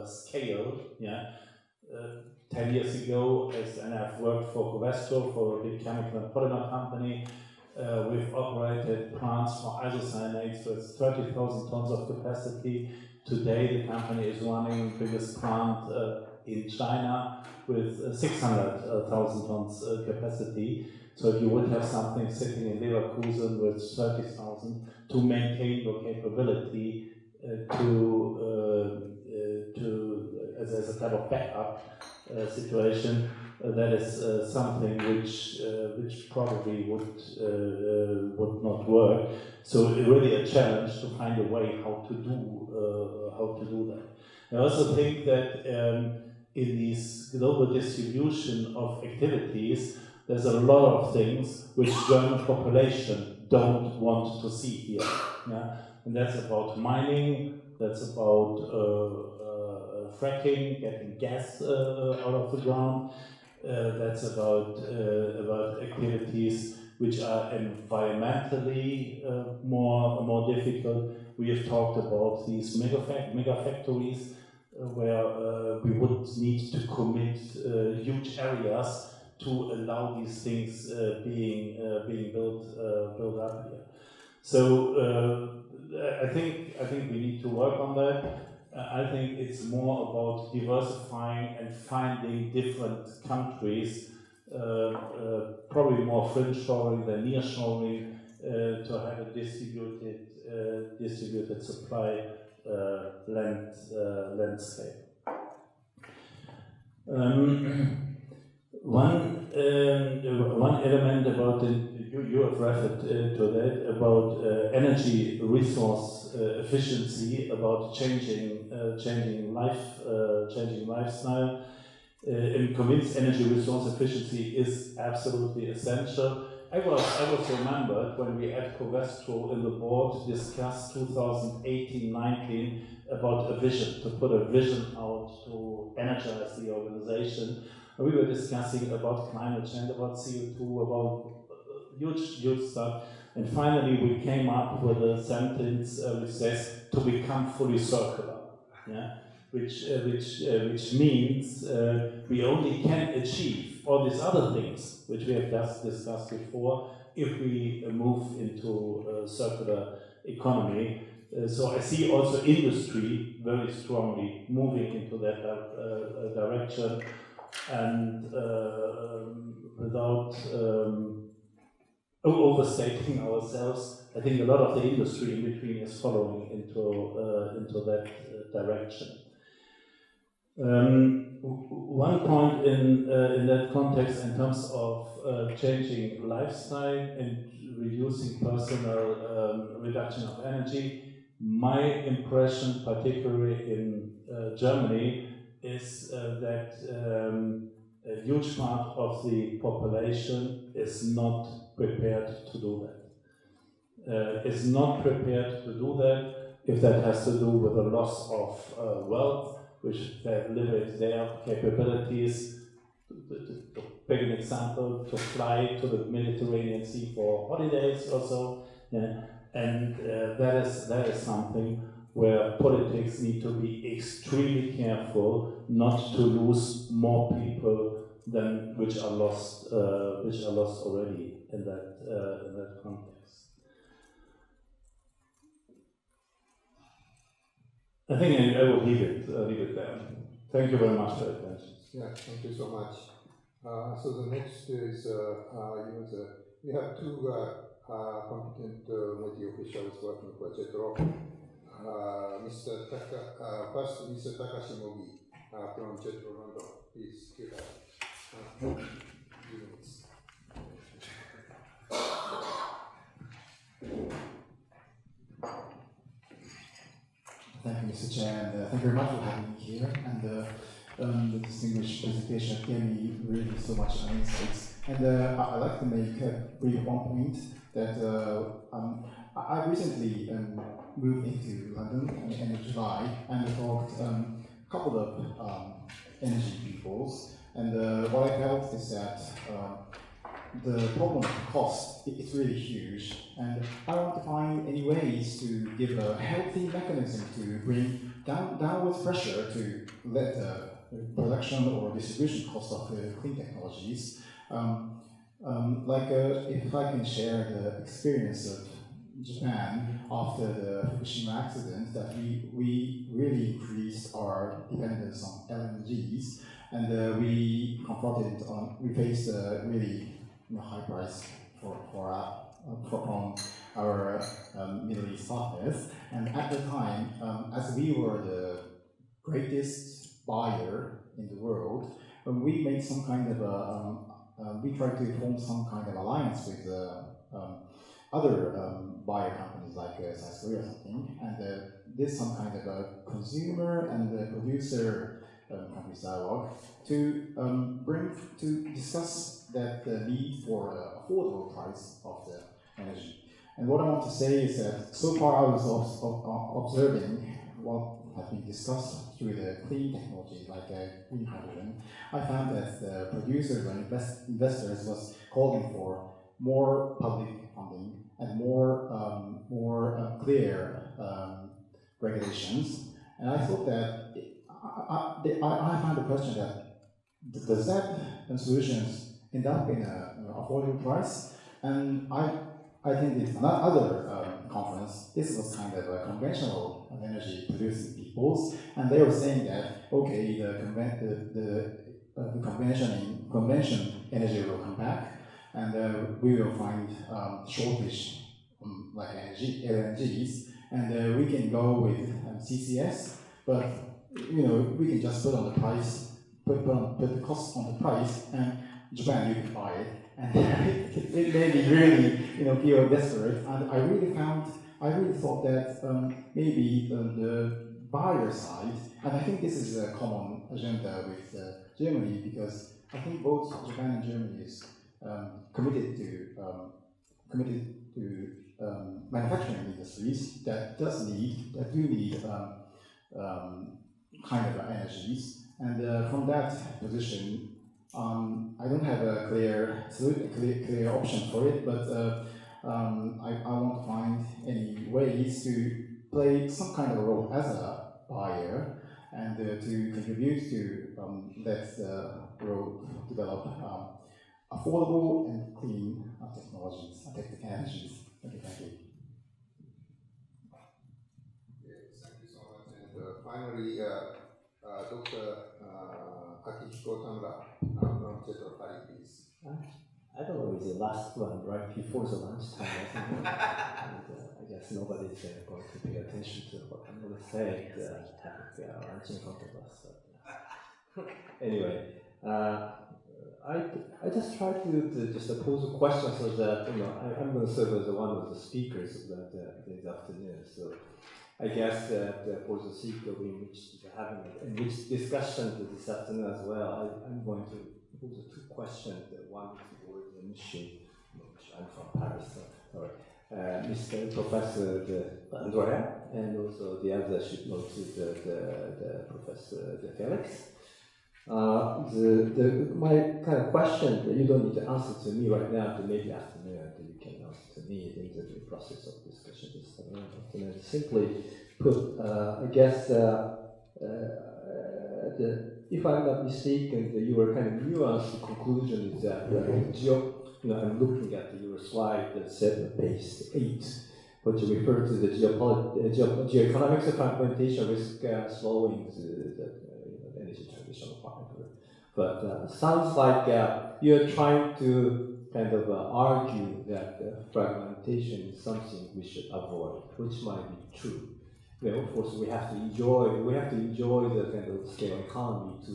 scale, 10 years ago, and I've worked for Covestro, for a big chemical and polymer company. We've operated plants for isocyanates with 30,000 tons of capacity. Today, the company is running the biggest plant in China with 600,000 tons capacity. So if you would have something sitting in Leverkusen with 30,000 to maintain your capability as a type of backup situation, that is something which probably would not work. So it's really a challenge to find a way how to do that. I also think that in this global distribution of activities, there's a lot of things which German population don't want to see here. Yeah? And that's about mining, that's about fracking, getting gas out of the ground, that's about activities which are environmentally more difficult. We have talked about these mega factories where we would need to commit huge areas to allow these things being built up here. So I think we need to work on that. I think it's more about diversifying and finding different countries, probably more fringe-shoring than near-shoring, to have a distributed supply landscape. One element about you have referred to that, about energy resource efficiency, about changing lifestyle. I'm convinced energy resource efficiency is absolutely essential. I was remembered when we at Covestro in the board discussed 2018-19 about a vision, to put a vision out to energize the organization. We were discussing about climate change, about CO2, about huge stuff, and finally we came up with a sentence which says to become fully circular, yeah? Which means we only can achieve all these other things which we have just discussed before if we move into a circular economy. So I see also industry very strongly moving into that direction, and without overstating ourselves, I think a lot of the industry in between is following into that direction. One point in that context, in terms of changing lifestyle and reducing personal reduction of energy, my impression, particularly in Germany, is that a huge part of the population is not prepared to do that. Is not prepared to do that if that has to do with a loss of wealth, which have limited their capabilities. To pick an example, to fly to the Mediterranean Sea for holidays or so, yeah. And that is something where politics need to be extremely careful not to lose more people than which are lost already in that context. I think I will leave it there. Thank you very much for your attention. Yeah, thank you so much. So the next is we have two competent media officials working for JETRO. Mr. Takashi Mogi from JETRO London. Please give us 2 minutes. Thank you, Mr. Chair, and thank you very much for having me here. And the distinguished presentation gave me really so much insights. And I'd like to make one point that I recently moved into London in July and talked to a couple of energy peoples. And what I felt is that the problem of cost is really huge, and I want to find any ways to give a healthy mechanism to bring downward pressure to let the production or distribution cost of clean technologies. If I can share the experience of Japan after the Fukushima accident, that we really increased our dependence on LNGs, and we faced a really high price from our Middle East partners. And at the time, as we were the greatest buyer in the world, we made some kind of we tried to form some kind of alliance with other buyer companies like South Korea or something, and did some kind of a consumer and producer countries dialogue to discuss that the need for affordable price of the energy. And what I want to say is that so far I was observing what has been discussed through the clean technology like green hydrogen. I found that the producers and investors was calling for more public funding and more clear regulations. And I thought that I found the question that does that solutions end up in an affordable price? And I attended another conference. This was kind of a conventional energy producing peoples, and they were saying that okay, the convention energy will come back, and we will find shortage like energy, LNGs, and we can go with CCS, but we can just put on the price, put the cost on the price, and Japan, you can buy it, and it made me really feel desperate. And I really thought that maybe the buyer side, and I think this is a common agenda with Germany, because I think both Japan and Germany is committed to manufacturing industries that do need kind of energies, and from that position, I don't have a clear option for it, but I want to find any ways to play some kind of role as a buyer and to contribute to let the road develop affordable and clean technologies, technical energies. Okay, thank you. Yes, thank you so much. And finally, Dr. Akihiko Tamura from JEF please. I don't know, it's the last one right before the lunchtime or something. And, I guess nobody's going to pay attention to what I'm going to say. The topic lunch in front of us. But, anyway, I just try to just pose a question so that I'm going to serve as one of the speakers of this afternoon. So I guess that for the sake of having a discussion this afternoon as well, I'm going to pose two questions. One is towards the mission, which I'm from Paris, so sorry. Mr. Professor Andrea, and also the other should know to the Professor Felix. My kind of question that you don't need to answer to me right now, but maybe afternoon, that you can answer to me in the process of discussion this afternoon. Simply put, I guess if I'm not mistaken, your kind of nuanced conclusion is that I'm looking at your slide that said page 8, which refers to the geoeconomics of fragmentation risk slowing the energy transition. But sounds like you're trying to kind of argue that fragmentation is something we should avoid, which might be true. Of course, we have to enjoy the kind of scale economy to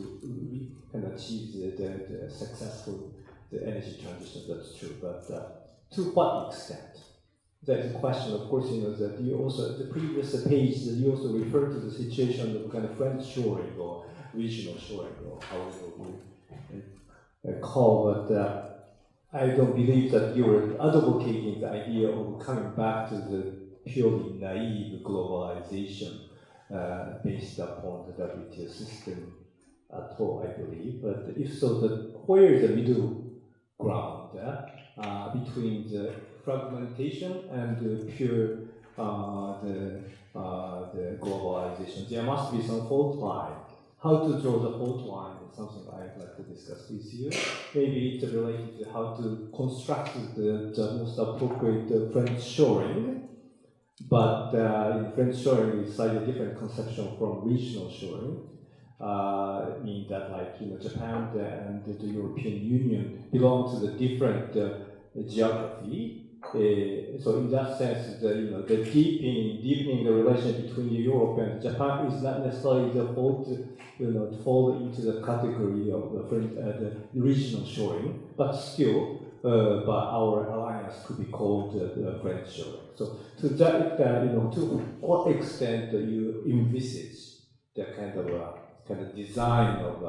kind of achieve the successful energy transition. That's true, but to what extent? That's a question. Of course, that you also the previous page that you also referred to the situation of kind of friend shoring or regional shoring or however you call it. I don't believe that you were advocating the idea of coming back to the purely naive globalization based upon the WTO system at all, I believe. But if so, where is the middle ground between the fragmentation and the pure the globalization? There must be some fault line. How to draw the fault line is something I'd like to discuss with you. Maybe it's related to how to construct the most appropriate friend shoring. But friend shoring is slightly different conception from regional shoring. Mean that Japan and the European Union belong to the different geography. So in that sense, the deepening the relation between Europe and Japan is not necessarily the fault to fall into the category of the regional shoring, but still. But our alliance could be called the friend shoring. So to that, to what extent do you envisage the kind of kind of design of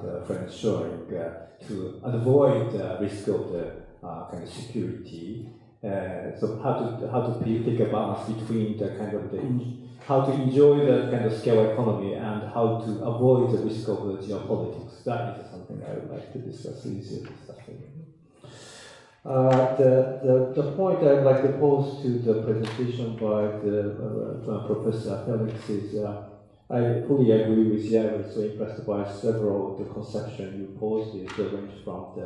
the friend shoring to avoid the risk of the kind of security. So how to take a balance between the kind of how to enjoy the kind of scale economy and how to avoid the risk of the geopolitics. That is something I would like to discuss with you this afternoon. The point I'd like to pose to the presentation by the Professor Felix is I fully agree with you. I was so impressed by several of the conceptions you posed. It range from the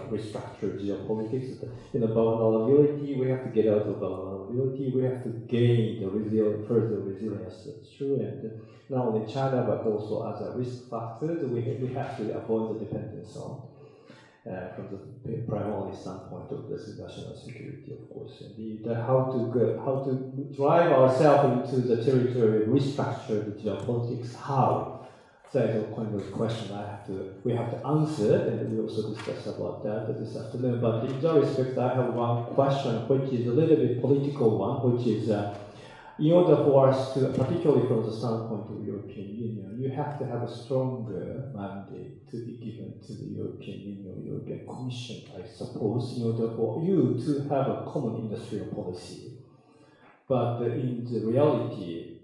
restructured geopolitics, vulnerability. We have to get out of vulnerability. We have to gain the further resilience. That's true, and not only China but also as a risk factor, we have to avoid the dependence on. From the primarily standpoint of this national security, of course, and how to drive ourselves into the territory, restructure the geopolitics. How? That is a kind of question we have to answer, and we also discuss about that this afternoon. But in that respect, I have one question, which is a little bit political one, which is. In order for us to, particularly from the standpoint of the European Union, you have to have a stronger mandate to be given to the European Union, European Commission, I suppose, in order for you to have a common industrial policy. But in the reality,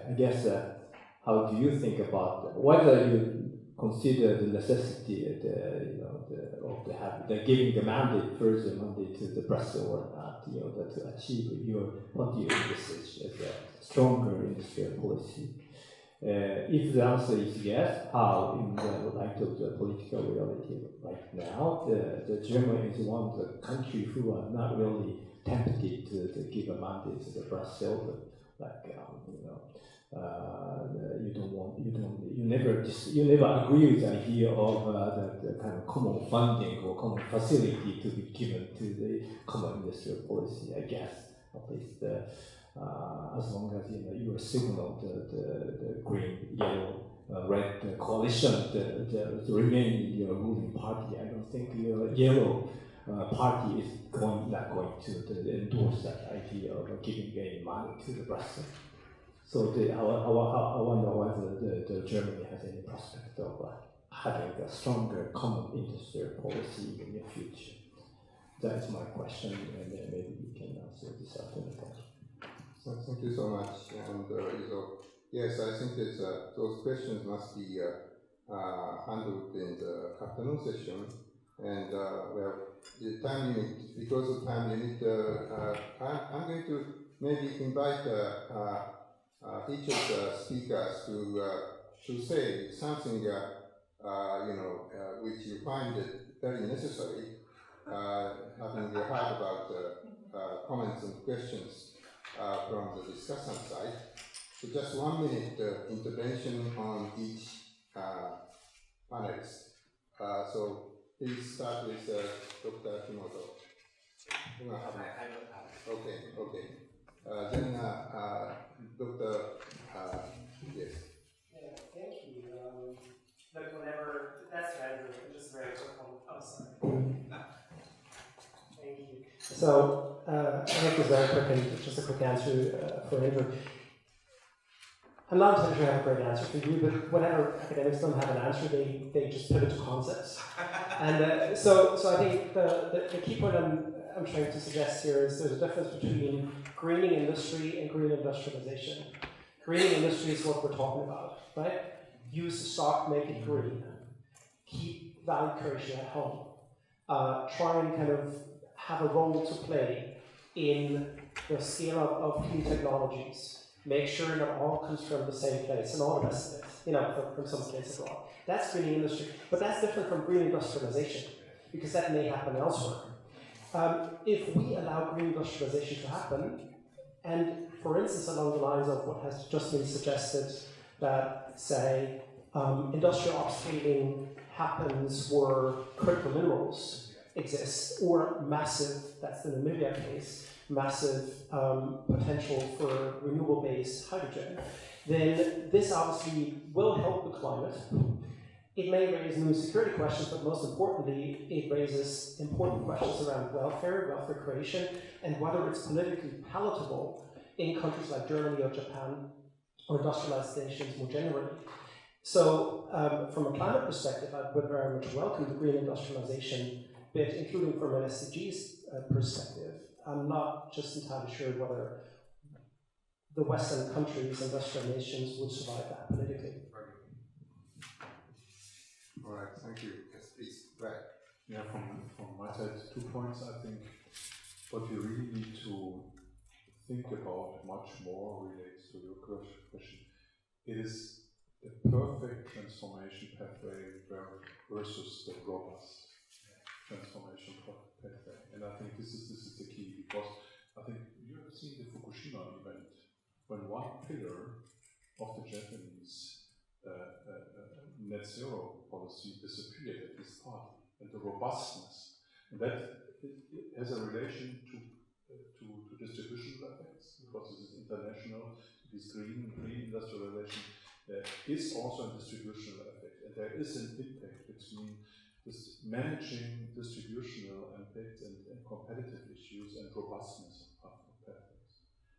I guess, how do you think about whether you consider the necessity of giving the further mandate to the Brussels or not, to achieve what do you envisage as a stronger industrial policy? If the answer is yes, how, in the light of the political reality right now, the Germany is one of the countries who are not really tempted to give a mandate to the Brussels, you never agree with the idea of the kind of common funding or common facility to be given to the common industrial policy, I guess, at least as long as you signal the green, yellow, red coalition to remain in your ruling party. I don't think your yellow party is not going to endorse that idea of giving any money to the Brussels. So I wonder whether the Germany has any prospect of having a stronger common industrial policy in the future. That is my question, and maybe we can answer this afternoon. So thank you so much. And yes, I think that those questions must be handled in the afternoon session. And the time limit, because of time limit, I'm going to maybe invite each of the speakers to say something, which you find it very necessary, having heard about comments and questions from the discussant side. So just 1 minute intervention on each panelist. So please start with Dr. Himoto. Okay. Then Dr. Yes. Yeah, thank you. Look, whenever that's right, just very quick one. Oh, sorry. Thank you. So I think it's very quick and just a quick answer for Andrew. I'm not entirely sure I have a great answer for you, but whenever academics don't have an answer, they just pivot to concepts. And so I think the key point I'm trying to suggest here is there's a difference between greening industry and green industrialization. Greening industry is what we're talking about, right? Use the stock, make it green. Keep value creation at home. Try and kind of have a role to play in the scale up of clean technologies. Make sure that all comes from the same place and all the rest of it, from some place abroad. That's greening industry, but that's different from green industrialization because that may happen elsewhere. If we allow green industrialization to happen, and for instance along the lines of what has just been suggested, that say industrial upscaling happens where critical minerals exist, or massive, that's the Namibia case, massive potential for renewable-based hydrogen, then this obviously will help the climate. It may raise new security questions, but most importantly, it raises important questions around welfare creation, and whether it's politically palatable in countries like Germany or Japan, or industrialized nations more generally. So from a climate perspective, I would very much welcome the green industrialization bit, including from an SDGs perspective. I'm not just entirely sure whether the Western countries, industrial nations, would survive that politically. All right, thank you. Yes, please. Right. Yeah, from my side, 2 points. I think what you really need to think about much more relates to your question. It is the perfect transformation pathway versus the robust transformation pathway. And I think this is the key, because I think you have seen the Fukushima event, when one pillar of the Japanese net zero policy disappeared at this party, and the robustness, and that it has a relation to distributional effects, because it is international, it is green industrialization, is also a distributional effect, and there is an impact between this managing distributional impacts and competitive issues and robustness of pathways.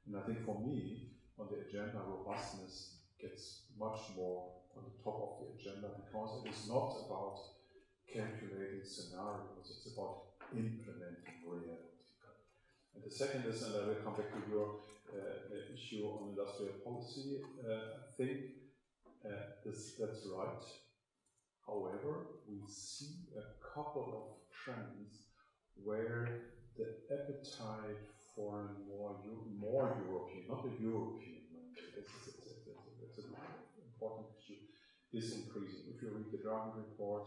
And I think for me, on the agenda, robustness gets much more on the top of the agenda, because it is not about calculating scenarios, it's about implementing reality. And the second is, and I will come back to your issue on industrial policy, I think that's right. However, we see a couple of trends where the appetite for a more European, not a European mandate, it's an important issue, is increasing. If you read the Draghi report,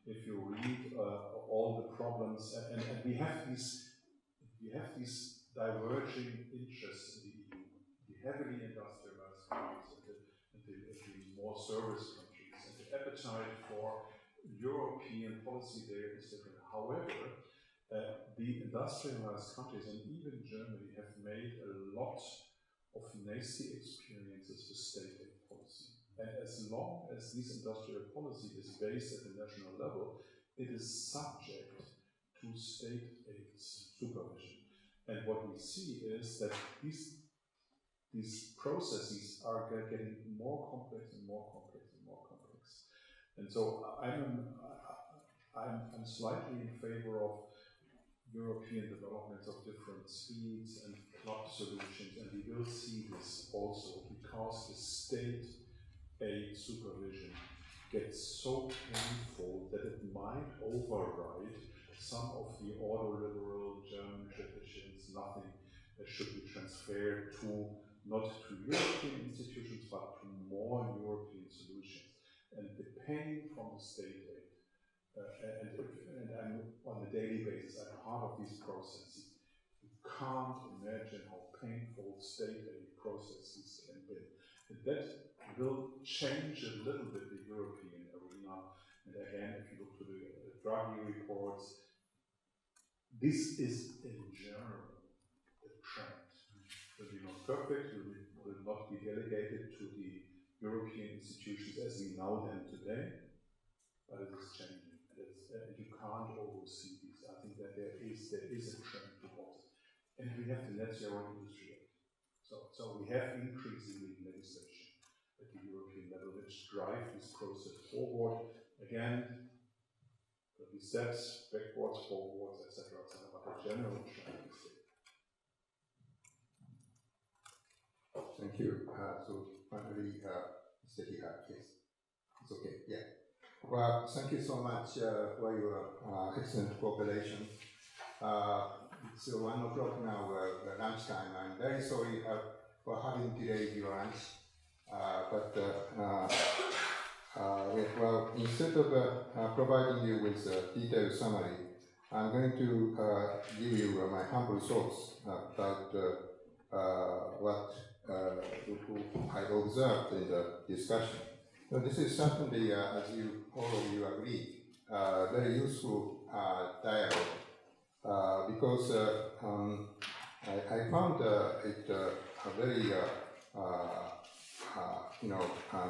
if you read all the problems, and we have these diverging interests in the EU, the heavily industrialized countries and the more service countries, and the appetite for European policy there is different. However, the industrialized countries, and even Germany, have made a lot of nasty experiences with state aid policy. And as long as this industrial policy is based at the national level, it is subject to state aid supervision. And what we see is that these processes are getting more complex and more complex and more complex. And so I'm slightly in favor of European developments of different speeds and club solutions, and we will see this also, because the state aid supervision gets so painful that it might override some of the ordoliberal German traditions. Nothing should be transferred not to European institutions, but to more European solutions. And the pain from the state aid, and I'm on a daily basis, I'm part of these processes. You can't imagine how painful state aid processes can be. And that will change a little bit the European arena. And again, if you look to the Draghi reports, this is in general the trend. It will be not perfect, it will not be delegated to the European institutions as we know them today, but it is changing. And you can't oversee this. I think that there is a trend towards it. And we have the net zero industry. So we have increasingly legislation at the European level which drive this process forward. Again, there'll be steps, backwards, forwards, etc., but the general trend is there. Thank you. So finally, Mr. Hiha, yes. It's okay, yeah. Well, thank you so much for your excellent cooperation. It's 1 o'clock now, lunchtime. I'm very sorry for having delayed your lunch. Well, instead of providing you with a detailed summary, I'm going to give you my humble thoughts about what I observed in the discussion. So this is certainly, as all of you agree, very useful dialogue because I found it a very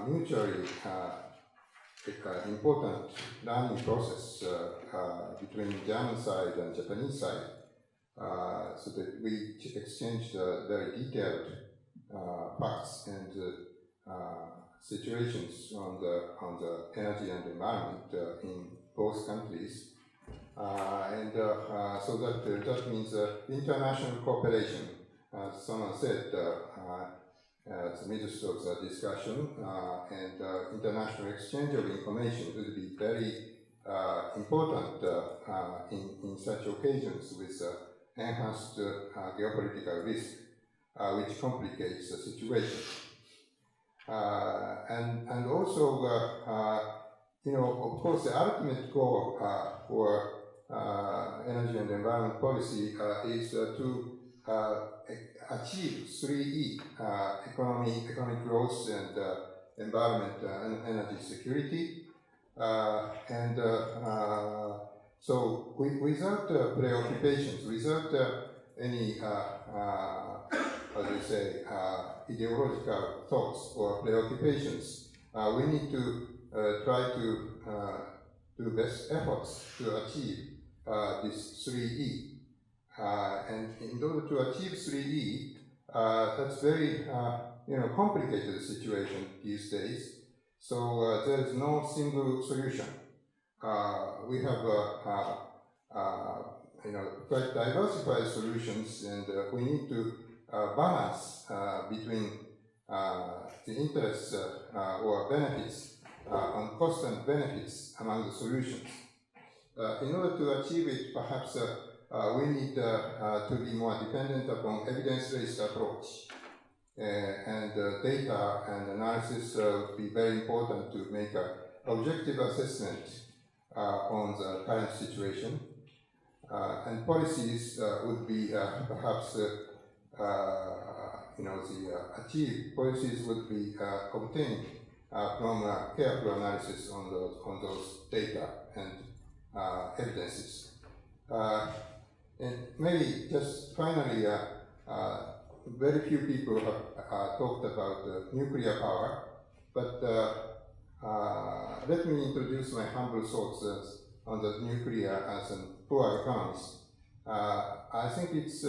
mutually important learning process between German side and Japanese side, so that we exchanged very detailed facts and situations on the energy and environment in both countries. So that means international cooperation, as someone said, at the midst of the discussion, and international exchange of information will be very important in such occasions with enhanced geopolitical risk, which complicates the situation. And also, of course, the ultimate goal for energy and environment policy is to achieve 3E, economic growth and environment and energy security. So without preoccupations, without any, ideological thoughts or preoccupations, we need to try to do best efforts to achieve this 3E. And in order to achieve 3E, that's very complicated situation these days. So there is no single solution. We have quite diversified solutions, and we need to balance between the interests or benefits and cost and benefits among the solutions. In order to achieve it, perhaps we need to be more dependent upon evidence-based approach. And data and analysis would be very important to make an objective assessment on the current situation. And policies would be perhaps, achieved policies would be obtained from careful analysis on those data and evidences. And maybe just finally, very few people have talked about nuclear power, but let me introduce my humble thoughts on the nuclear as a poor economist. I think it's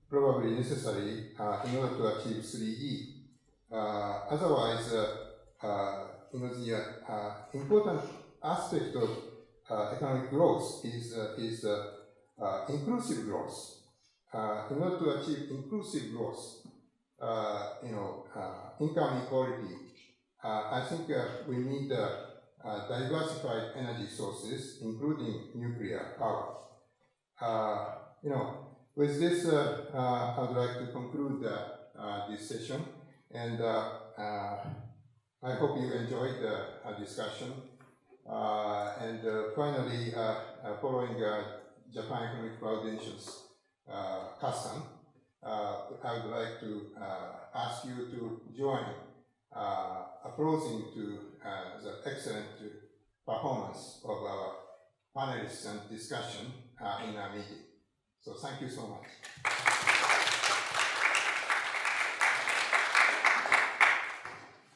probably necessary in order to achieve 3E. Otherwise, the important aspect of economic growth is inclusive growth. In order to achieve inclusive growth, income equality, I think we need diversified energy sources, including nuclear power. With this, I would like to conclude this session, and I hope you enjoyed the discussion. And finally, following Japan Economic Foundation's custom, I would like to ask you to join applauding to the excellent performance of our panelists and discussion in our meeting. So thank you so much.